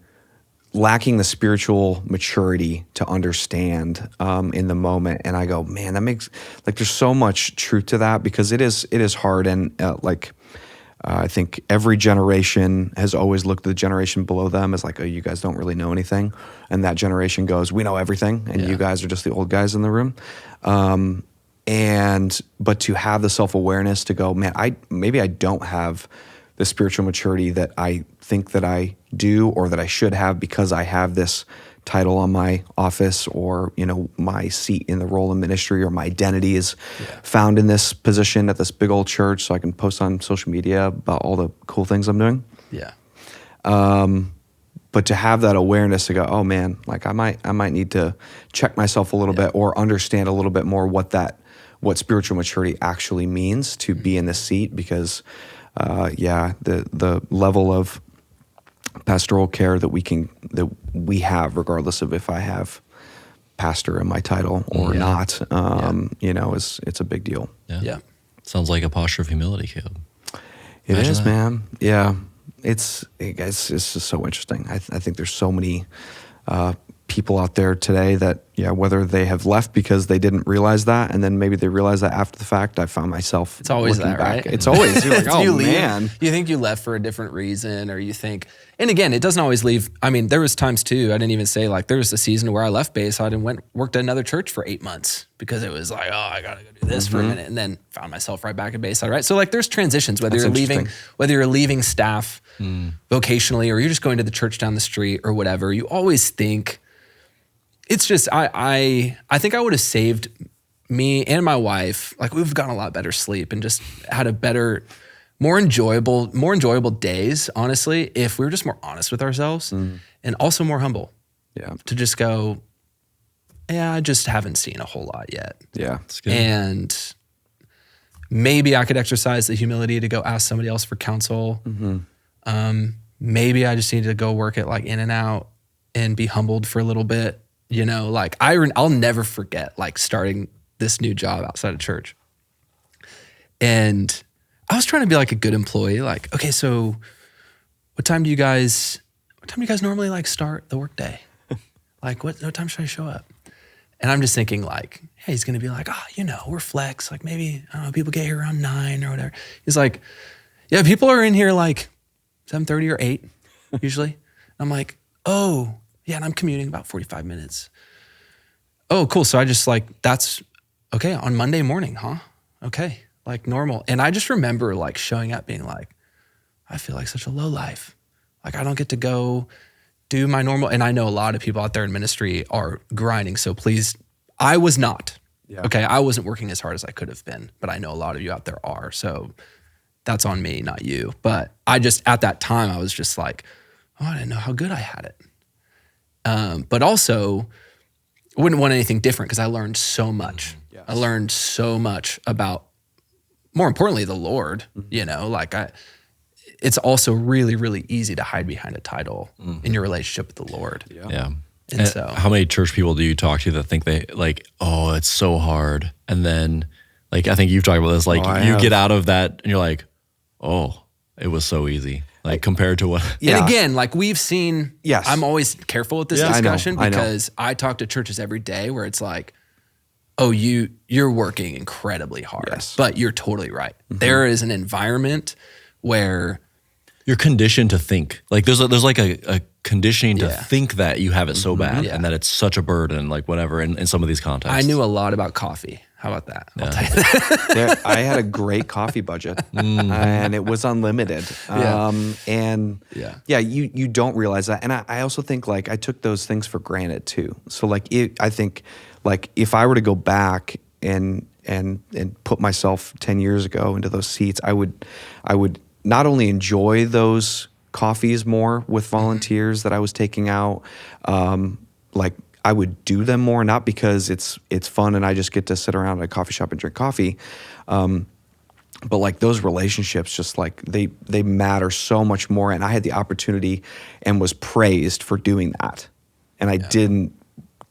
lacking the spiritual maturity to understand in the moment. And I go, man, that makes, like, there's so much truth to that, because it is hard. And I think every generation has always looked at the generation below them as like, oh, you guys don't really know anything. And that generation goes, we know everything. And you guys are just the old guys in the room. But to have the self-awareness to go, man, maybe I don't have the spiritual maturity that I think that I do or that I should have because I have this title on my office, or, my seat in the role in ministry, or my identity is found in this position at this big old church so I can post on social media about all the cool things I'm doing. Yeah. But to have that awareness to go, oh man, like I might need to check myself a little bit, or understand a little bit more what spiritual maturity actually means to be in this seat, because the level of pastoral care that we have, regardless of if I have pastor in my title or not, it's a big deal. Yeah. Sounds like a posture of humility, Caleb. It is, man. Yeah. It's just so interesting. I think there's so many people out there today that, whether they have left because they didn't realize that, and then maybe they realize that after the fact. I found myself. It's always that, back. right? It's always, you're like, oh you leave, man. You think you left for a different reason, or you think, and again, it doesn't always leave. I mean, there was times too, I didn't even say, like, there was a season where I left base, I worked at another church for 8 months because it was like, oh, I gotta go do this for a minute, and then found myself right back at base, right? So like, there's transitions, whether you're leaving staff vocationally, or you're just going to the church down the street or whatever. You always think. It's just, I think I would have saved me and my wife, like, we've gotten a lot better sleep and just had a better, more enjoyable days, honestly, if we were just more honest with ourselves and also more humble. Yeah. To just go, I just haven't seen a whole lot yet. Yeah. That's good. And maybe I could exercise the humility to go ask somebody else for counsel. Maybe I just need to go work at like In-N-Out and be humbled for a little bit. Like I'll never forget like starting this new job outside of church. And I was trying to be like a good employee. Like, okay, so what time do you guys normally like start the workday? Like what time should I show up? And I'm just thinking like, hey, he's going to be like, we're flex. Like maybe, I don't know, people get here around 9 or whatever. He's like, yeah, people are in here like 7:30 or 8 usually. I'm like, oh, yeah, and I'm commuting about 45 minutes. Oh, cool. So I just like, that's okay on Monday morning, huh? Okay, like normal. And I just remember like showing up being like, I feel like such a low life. Like I don't get to go do my normal. And I know a lot of people out there in ministry are grinding. So please, I was not. Yeah. Okay, I wasn't working as hard as I could have been, but I know a lot of you out there are. So that's on me, not you. But I just, at that time, I was just like, oh, I didn't know how good I had it. But also, wouldn't want anything different because I learned so much. Yes. I learned so much about, more importantly, the Lord. It's also really, really easy to hide behind a title in your relationship with the Lord. Yeah. And so, how many church people do you talk to that think they like, oh, it's so hard, and then like I think you've talked about this, like you get out of that and you're like, oh, it was so easy, like compared to what. Yeah. And again, like we've seen. Yes. I'm always careful with this discussion because I talk to churches every day where it's like, oh, you're working incredibly hard, but you're totally right. Mm-hmm. There is an environment where you're conditioned to think like there's like a conditioning to think that you have it so bad and that it's such a burden, like whatever in some of these contexts. I knew a lot about coffee. How about that? I'll tell you that. I had a great coffee budget and it was unlimited. You don't realize that. And I also think like I took those things for granted too. So like I think like if I were to go back and put myself 10 years ago into those seats, I would not only enjoy those coffees more with volunteers that I was taking out, like I would do them more, not because it's fun and I just get to sit around at a coffee shop and drink coffee, but like those relationships just like they matter so much more. And I had the opportunity and was praised for doing that, and I didn't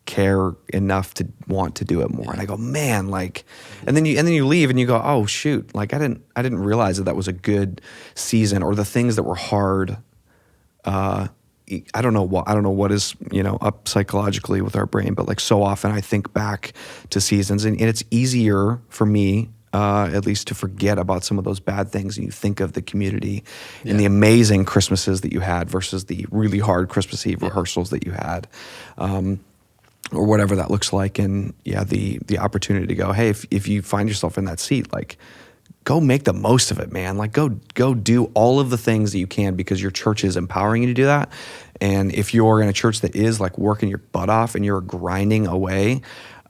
care enough to want to do it more. And I go, man, like, and then you leave and you go, oh shoot, like I didn't realize that was a good season, or the things that were hard. I don't know what is, up psychologically with our brain, but like so often I think back to seasons and it's easier for me, at least to forget about some of those bad things. And you think of the community and the amazing Christmases that you had versus the really hard Christmas Eve rehearsals that you had. Or whatever that looks like. And the opportunity to go, hey, if you find yourself in that seat, like go make the most of it, man. Like go do all of the things that you can because your church is empowering you to do that. And if you're in a church that is like working your butt off and you're grinding away,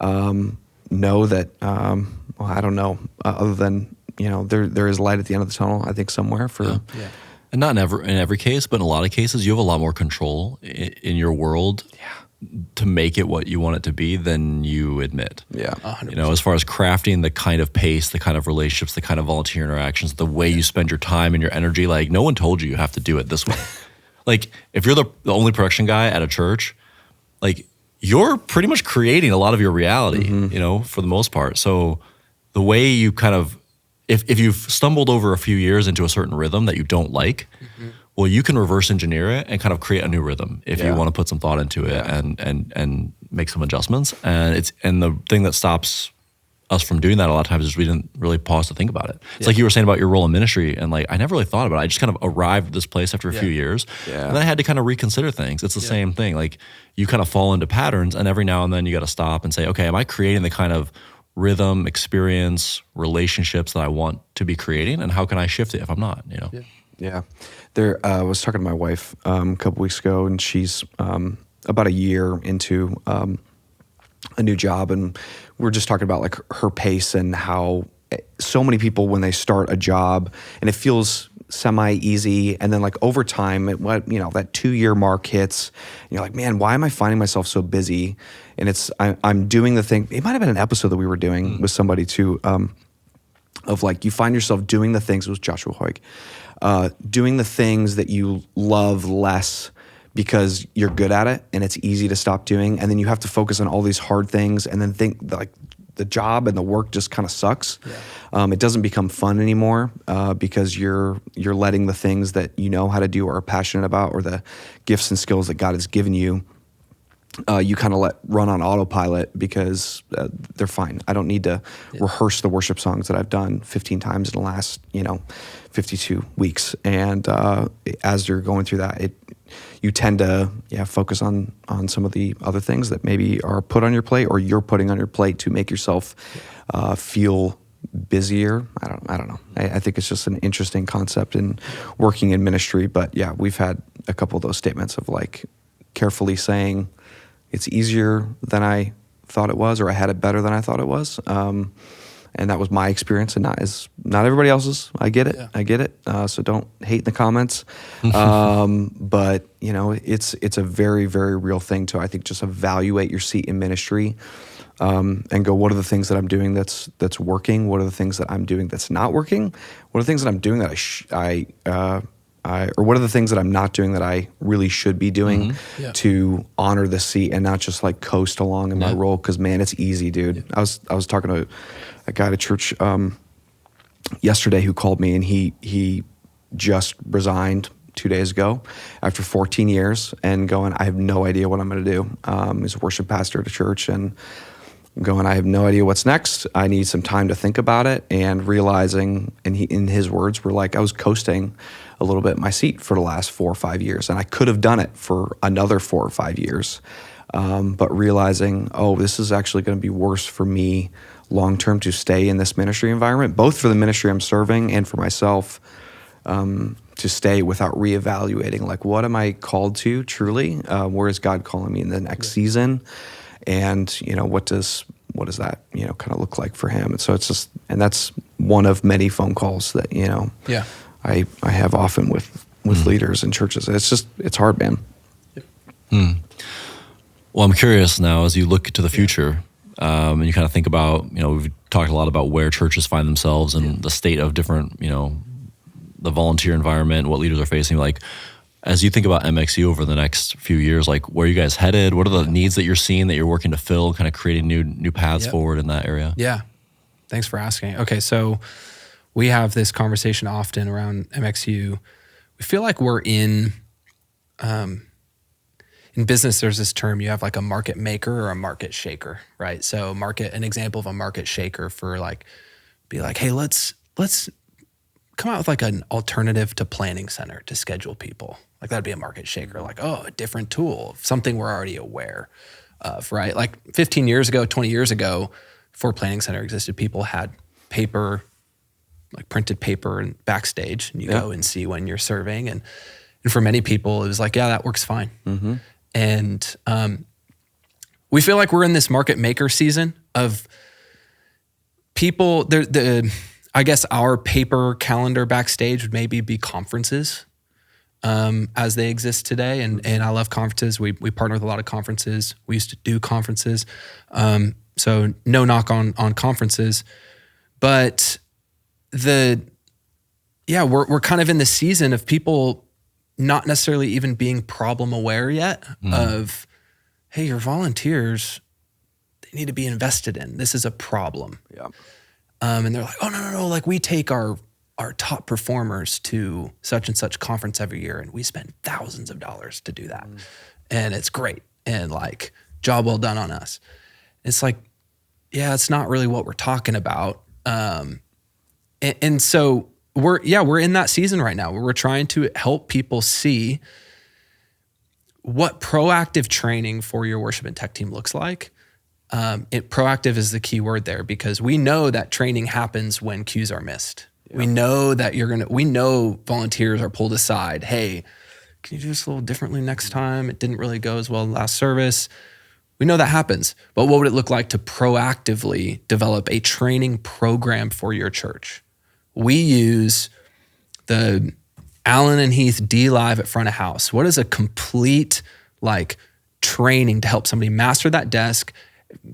know that, I don't know, other than, there is light at the end of the tunnel, I think somewhere for... And not in every case, but in a lot of cases, you have a lot more control in your world to make it what you want it to be than you admit. Yeah. 100%. As far as crafting the kind of pace, the kind of relationships, the kind of volunteer interactions, the way you spend your time and your energy, like no one told you have to do it this way. Like if you're the only production guy at a church, like you're pretty much creating a lot of your reality, for the most part. So the way you kind of, if you've stumbled over a few years into a certain rhythm that you don't like, well, you can reverse engineer it and kind of create a new rhythm if you want to put some thought into it and make some adjustments. And the thing that stops us from doing that a lot of times is we didn't really pause to think about it. It's like you were saying about your role in ministry, and like I never really thought about it. I just kind of arrived at this place after a few years, and then I had to kind of reconsider things. It's the same thing. Like you kind of fall into patterns, and every now and then you got to stop and say, okay, am I creating the kind of rhythm, experience, relationships that I want to be creating, and how can I shift it if I'm not? Yeah. I was talking to my wife a couple weeks ago, and she's about a year into a new job, and we're just talking about like her pace and how so many people when they start a job and it feels semi-easy, and then like over time, that 2-year mark hits, and you're like, man, why am I finding myself so busy? And I'm doing the thing. It might have been an episode that we were doing with somebody too, of like you find yourself doing the things. It was Joshua Hoig. Doing the things that you love less because you're good at it and it's easy to stop doing, and then you have to focus on all these hard things and then think like the job and the work just kind of sucks. It doesn't become fun anymore because you're letting the things that you know how to do or are passionate about, or the gifts and skills that God has given you, you kind of let run on autopilot because they're fine. I don't need to rehearse the worship songs that I've done 15 times in the last, 52 weeks. And as you're going through that, you tend to focus on some of the other things that maybe are put on your plate or you're putting on your plate to make yourself feel busier. I don't know. I think it's just an interesting concept in working in ministry. But yeah, we've had a couple of those statements of like carefully saying it's easier than I thought it was, or I had it better than I thought it was. And that was my experience, and not everybody else's. I get it. Yeah. I get it. So don't hate in the comments. But it's a very, very real thing to, I think, just evaluate your seat in ministry, and go, what are the things that I'm doing that's working? What are the things that I'm doing that's not working? What are the things that I'm doing that or what are the things that I'm not doing that I really should be doing to honor the seat and not just like coast along in my role? Because man, it's easy, dude. Yeah. I was talking to a guy at a church yesterday who called me, and he just resigned 2 days ago after 14 years and going, I have no idea what I'm going to do. He's a worship pastor at a church, and I'm going, I have no idea what's next. I need some time to think about it, and realizing, and in his words were like, I was coasting a little bit in my seat for the last 4 or 5 years, and I could have done it for another 4 or 5 years. But realizing, this is actually going to be worse for me long-term to stay in this ministry environment, both for the ministry I'm serving and for myself, to stay without reevaluating, like, what am I called to truly? Where is God calling me in the next season? And, what does that, kind of look like for him? And so it's just, and that's one of many phone calls that, I have often with leaders in churches. It's hard, man. Well, I'm curious now, as you look to the future, and you kind of think about, we've talked a lot about where churches find themselves and the state of different, the volunteer environment, what leaders are facing. Like, as you think about MXU over the next few years, like, where are you guys headed? What are the needs that you're seeing that you're working to fill, kind of creating new paths forward in that area? Yeah. Thanks for asking. Okay, so we have this conversation often around MXU. We feel like we're in business, there's this term, you have like a market maker or a market shaker, right? So an example of a market shaker for be like, hey, let's come out with like an alternative to planning center to schedule people. Like that'd be a market shaker, like, a different tool, something we're already aware of, right? Like 15 years ago, 20 years ago, before planning center existed, people had paper, like printed paper and backstage, and you go and see when you're serving. And for many people, it was like, that works fine. Mm-hmm. And we feel like we're in this market maker season of people. I guess our paper calendar backstage would maybe be conferences as they exist today. And I love conferences. We partner with a lot of conferences. We used to do conferences. So no knock on conferences, but we're kind of in the season of people not necessarily even being problem aware yet of, hey, your volunteers, they need to be invested in. This is a problem. Yeah. And they're like, oh, no. Like we take our top performers to such and such conference every year, and we spend thousands of dollars to do that. And it's great. And like, job well done on us. It's like, it's not really what we're talking about. And so we're in that season right now where we're trying to help people see what proactive training for your worship and tech team looks like. Proactive is the key word there, because we know that training happens when cues are missed. Yeah. We know that we know volunteers are pulled aside. Hey, can you do this a little differently next time? It didn't really go as well last service. We know that happens, but what would it look like to proactively develop a training program for your church? We use the Allen and Heath D Live at front of house. What is a complete training to help somebody master that desk,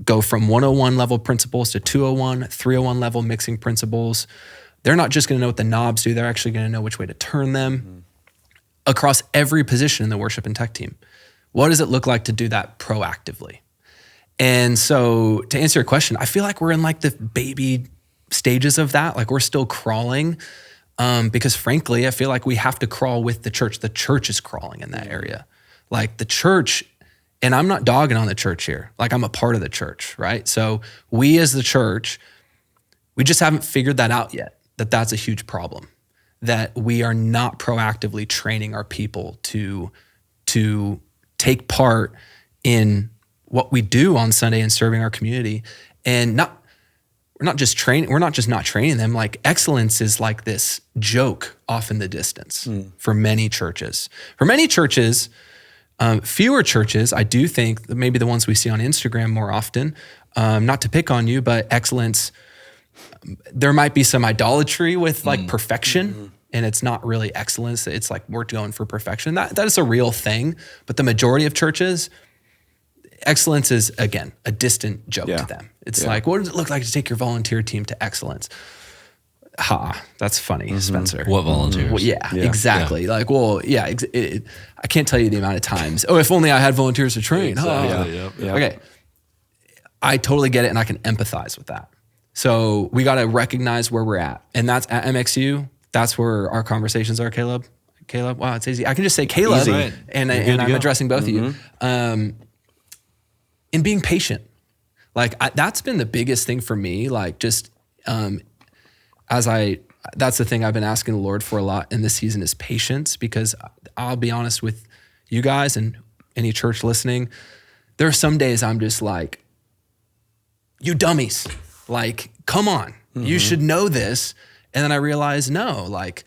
go from 101 level principles to 201, 301 level mixing principles? They're not just going to know what the knobs do. They're actually going to know which way to turn them across every position in the worship and tech team. What does it look like to do that proactively? And so to answer your question, I feel like we're in the baby stages of that. Like we're still crawling because frankly, I feel like we have to crawl with the church. The church is crawling in that area. Like the church And I'm not dogging on the church here. Like, I'm a part of the church, right? So we as the church, we just haven't figured that out yet, that that's a huge problem, that we are not proactively training our people to take part in what we do on Sunday and serving our community. And we're not just not training them. Like, excellence is like this joke off in the distance for many churches. For many churches, fewer churches, I do think, maybe the ones we see on Instagram more often, not to pick on you, but excellence, there might be some idolatry with like perfection, and it's not really excellence. It's like we're going for perfection. That is a real thing. But the majority of churches, excellence is, again, a distant joke to them. It's like, what does it look like to take your volunteer team to excellence? That's funny, Spencer. What volunteers? Well, yeah, exactly. Yeah. Like, well, yeah, I can't tell you the amount of times. Oh, if only I had volunteers to train. Exactly. Okay. I totally get it, and I can empathize with that. So we got to recognize where we're at. And that's at MXU. That's where our conversations are, Kaleb. Wow, it's easy. I can just say Kaleb, Easy. and I'm addressing both of you. And being patient. Like, that's been the biggest thing for me. Like, just that's the thing I've been asking the Lord for a lot in this season is patience, because I'll be honest with you guys and any church listening, there are some days I'm just like, you dummies, like, come on, you should know this. And then I realize, no, like,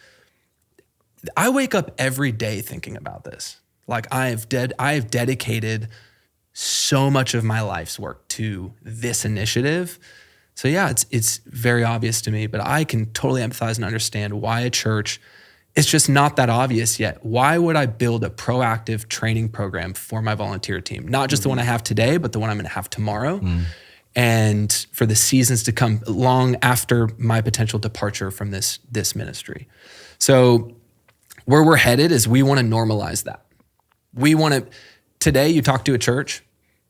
I wake up every day thinking about this. Like, I have dedicated so much of my life's work to this initiative. So yeah, it's very obvious to me, but I can totally empathize and understand why a church, it's just not that obvious yet. Why would I build a proactive training program for my volunteer team? Not just the one I have today, but the one I'm going to have tomorrow. And for the seasons to come long after my potential departure from this ministry. So where we're headed is we want to normalize that. Today you talk to a church,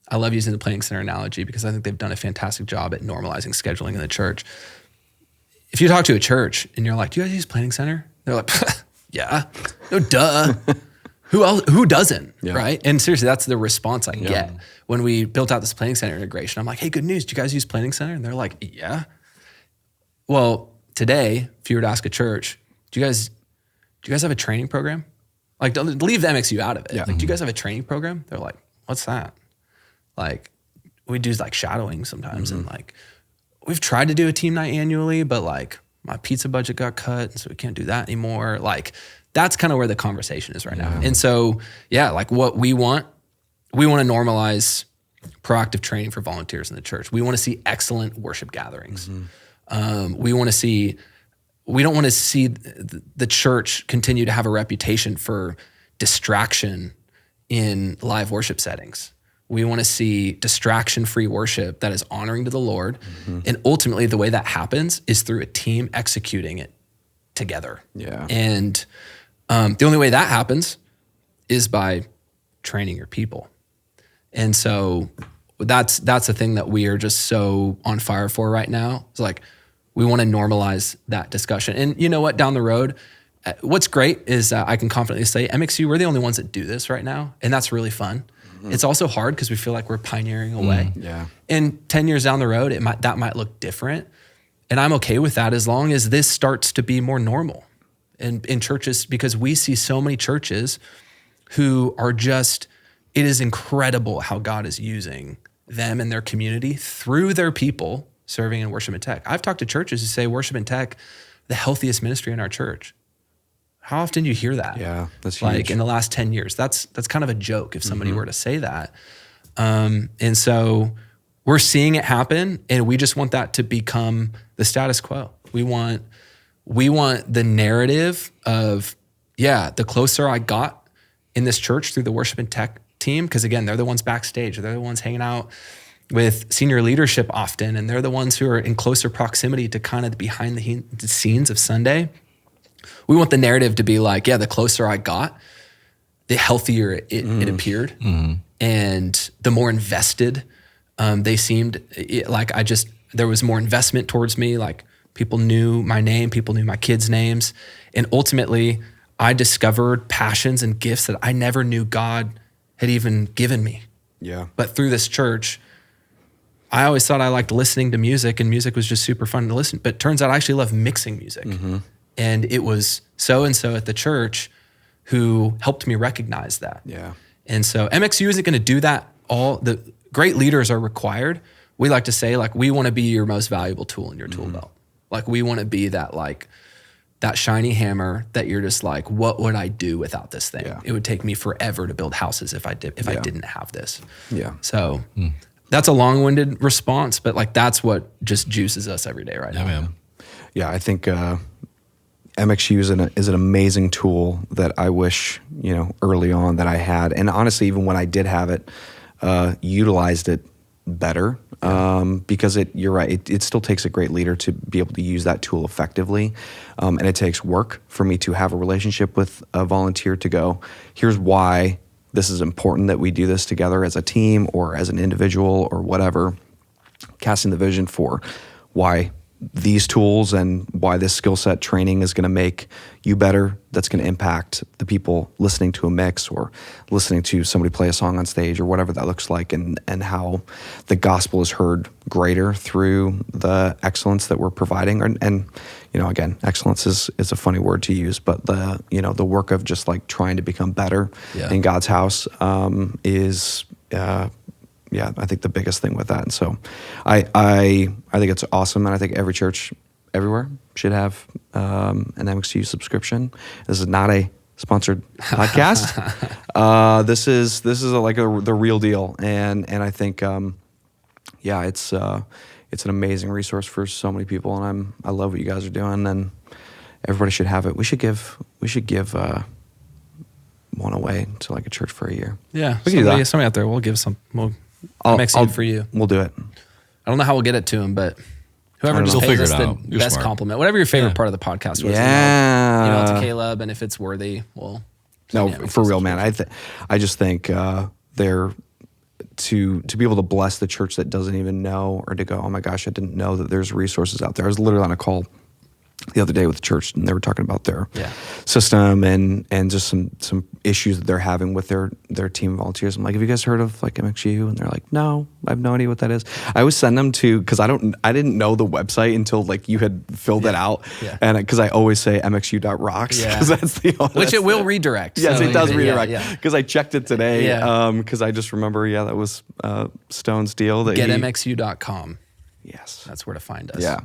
I love using the planning center analogy because I think they've done a fantastic job at normalizing scheduling in the church. If you talk to a church and you're like, do you guys use planning center? They're like, yeah, no, duh. Who doesn't, right? And seriously, that's the response I get when we built out this planning center integration. I'm like, hey, good news. Do you guys use planning center? And they're like, yeah. Well, today, if you were to ask a church, do you guys have a training program? Like, leave the MXU out of it. Like, do you guys have a training program? They're like, what's that? Like, we do like shadowing sometimes. And like, we've tried to do a team night annually, but like my pizza budget got cut. So we can't do that anymore. Like, that's kind of where the conversation is right now. And so, like what we want to normalize proactive training for volunteers in the church. We want to see excellent worship gatherings. We don't want to see the church continue to have a reputation for distraction in live worship settings. We want to see distraction-free worship that is honoring to the Lord. And ultimately, the way that happens is through a team executing it together. And the only way that happens is by training your people. And so that's the thing that we are just so on fire for right now. It's like, we want to normalize that discussion. And you know what, down the road, what's great is I can confidently say, MXU, we're the only ones that do this right now. And that's really fun. It's also hard because we feel like we're pioneering away. And 10 years down the road, that might look different. And I'm okay with that as long as this starts to be more normal in churches, because we see so many churches who are just, it is incredible how God is using them and their community through their people serving in worship and tech. I've talked to churches who say worship and tech, the healthiest ministry in our church. How often do you hear that? Yeah, that's huge. Like in the last 10 years, that's kind of a joke if somebody were to say that. And so we're seeing it happen, and we just want that to become the status quo. We want the narrative of, the closer I got in this church through the worship and tech team, because again, they're the ones backstage, they're the ones hanging out with senior leadership often, and they're the ones who are in closer proximity to kind of the behind the scenes of Sunday. We want the narrative to be like, the closer I got, the healthier it appeared, and the more invested they seemed. There was more investment towards me. Like, people knew my name, people knew my kids' names, and ultimately, I discovered passions and gifts that I never knew God had even given me. Yeah. But through this church, I always thought I liked listening to music, and music was just super fun to listen. But it turns out I actually love mixing music. And it was so-and-so at the church who helped me recognize that. Yeah. And so MXU isn't going to do that all. The great leaders are required. We like to say, like, we want to be your most valuable tool in your tool belt. Like, we want to be that, like, that shiny hammer that you're just like, what would I do without this thing? Yeah. It would take me forever to build houses if I didn't have this. Yeah. So that's a long-winded response, but like, that's what just juices us every day right now. Man. Yeah, I think MXU is an amazing tool that I wish, early on that I had. And honestly, even when I did have it, utilized it better because you're right, it still takes a great leader to be able to use that tool effectively. And it takes work for me to have a relationship with a volunteer to go, here's why this is important that we do this together as a team or as an individual or whatever, casting the vision for why these tools and why this skill set training is going to make you better. That's going to impact the people listening to a mix or listening to somebody play a song on stage or whatever that looks like, and how the gospel is heard greater through the excellence that we're providing. And again, excellence is a funny word to use, but the work of just like trying to become better in God's house is I think the biggest thing with that. And so I think it's awesome. And I think every church everywhere should have an MXU subscription. This is not a sponsored podcast. This is the real deal. And I think, it's an amazing resource for so many people. And I love what you guys are doing, and everybody should have it. We should give one away to like a church for a year. Yeah. We can do that. Somebody out there, we'll give some, MXU for you. We'll do it. I don't know how we'll get it to him, but whoever just We'll pays figure us it the out. You're best smart. compliment, whatever your favorite part of the podcast was, Yeah. email it to Kaleb, and if it's worthy, we'll. For real, man. I just think they're to be able to bless the church that doesn't even know, or to go, oh my gosh, I didn't know that there's resources out there. I was literally on a call the other day with the church, and they were talking about their system and just some issues that they're having with their team of volunteers. I'm like, have you guys heard of like MXU? And they're like, no, I have no idea what that is. I always send them to, because I didn't know the website until like you had filled it out, and because I always say mxu.rocks, because that's the which it will redirect. Yes, so it does redirect. Yeah. Because I checked it today. Because I just remember, that was Stone's deal. That GetMXU.com. Yes. That's where to find us. Yeah.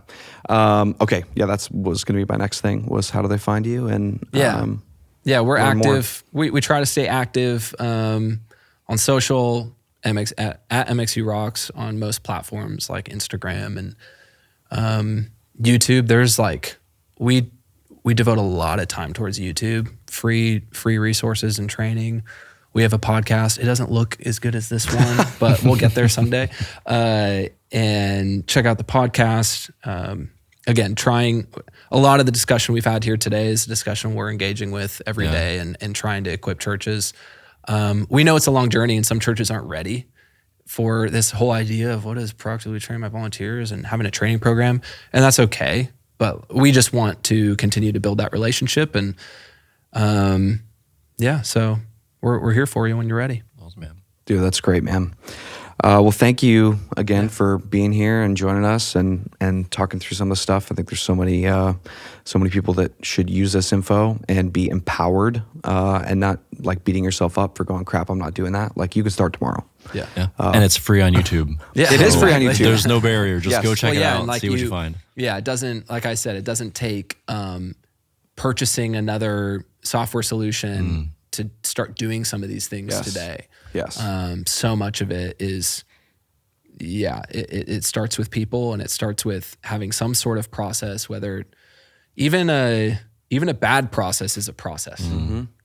Okay. Yeah, that's was going to be my next thing, was how do they find you? And we're active. We try to stay active on social, at MXU Rocks on most platforms like Instagram and YouTube. There's like, we devote a lot of time towards YouTube, free resources and training. We have a podcast. It doesn't look as good as this one, but we'll get there someday. And check out the podcast. Again, trying a lot of the discussion we've had here today is a discussion we're engaging with every day and trying to equip churches. We know it's a long journey, and some churches aren't ready for this whole idea of what is proactively training my volunteers and having a training program. And that's okay. But we just want to continue to build that relationship. And so we're here for you when you're ready. Awesome, man. Dude, that's great, man. Well, thank you again for being here and joining us and talking through some of the stuff. I think there's so many people that should use this info and be empowered and not like beating yourself up for going, crap, I'm not doing that. Like, you can start tomorrow. Yeah. And it's free on YouTube. It is free on YouTube. There's no barrier. Just go check it out and like see what you find. Yeah, it doesn't, like I said, it doesn't take purchasing another software solution to start doing some of these things today. Yes. So much of it is, it starts with people, and it starts with having some sort of process, whether even a bad process is a process.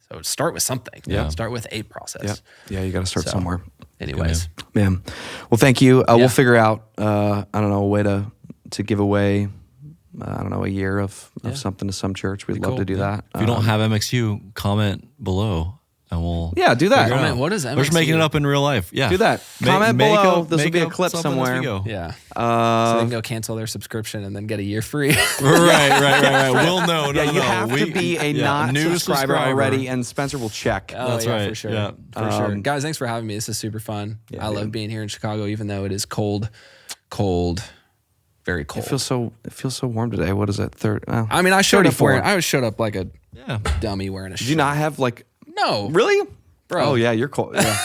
So start with something. Start with a process. Yeah, you got to start somewhere. Anyways. Man. Well, thank you. We'll figure out, a way to give away, a year of something to some church. We'd love to do that. If you don't have MXU, comment below and we'll Yeah, do that. figure it Comment, out. what is We're just making MXU? it up in real life. Yeah, Do that. Comment make below. up- This will make be a up clip something as we somewhere. go. Yeah. So they can go cancel their subscription and then get a year free. Right. We'll know. Yeah, No, you no. have to be a not new subscriber already, and Spencer will check. Oh, That's yeah, right. for sure. Yeah. For sure. Guys, thanks for having me. This is super fun. I love being here in Chicago, even though it is cold, very cold. It feels so warm today. What is it? I mean, I showed up 34. I showed up like a Yeah. dummy wearing a shirt. Do you not have like? No. Really? Bro. Oh yeah, you're cold. Yeah.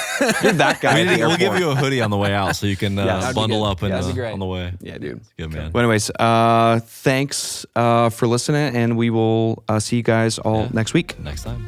You're that guy. at the We'll give airport. you a hoodie on the way out so you can that'd be bundle good. up and Yeah, that'd be great. on the way. Yeah, dude. Good man. Well, anyways, thanks for listening, and we will see you guys all next week. Next time.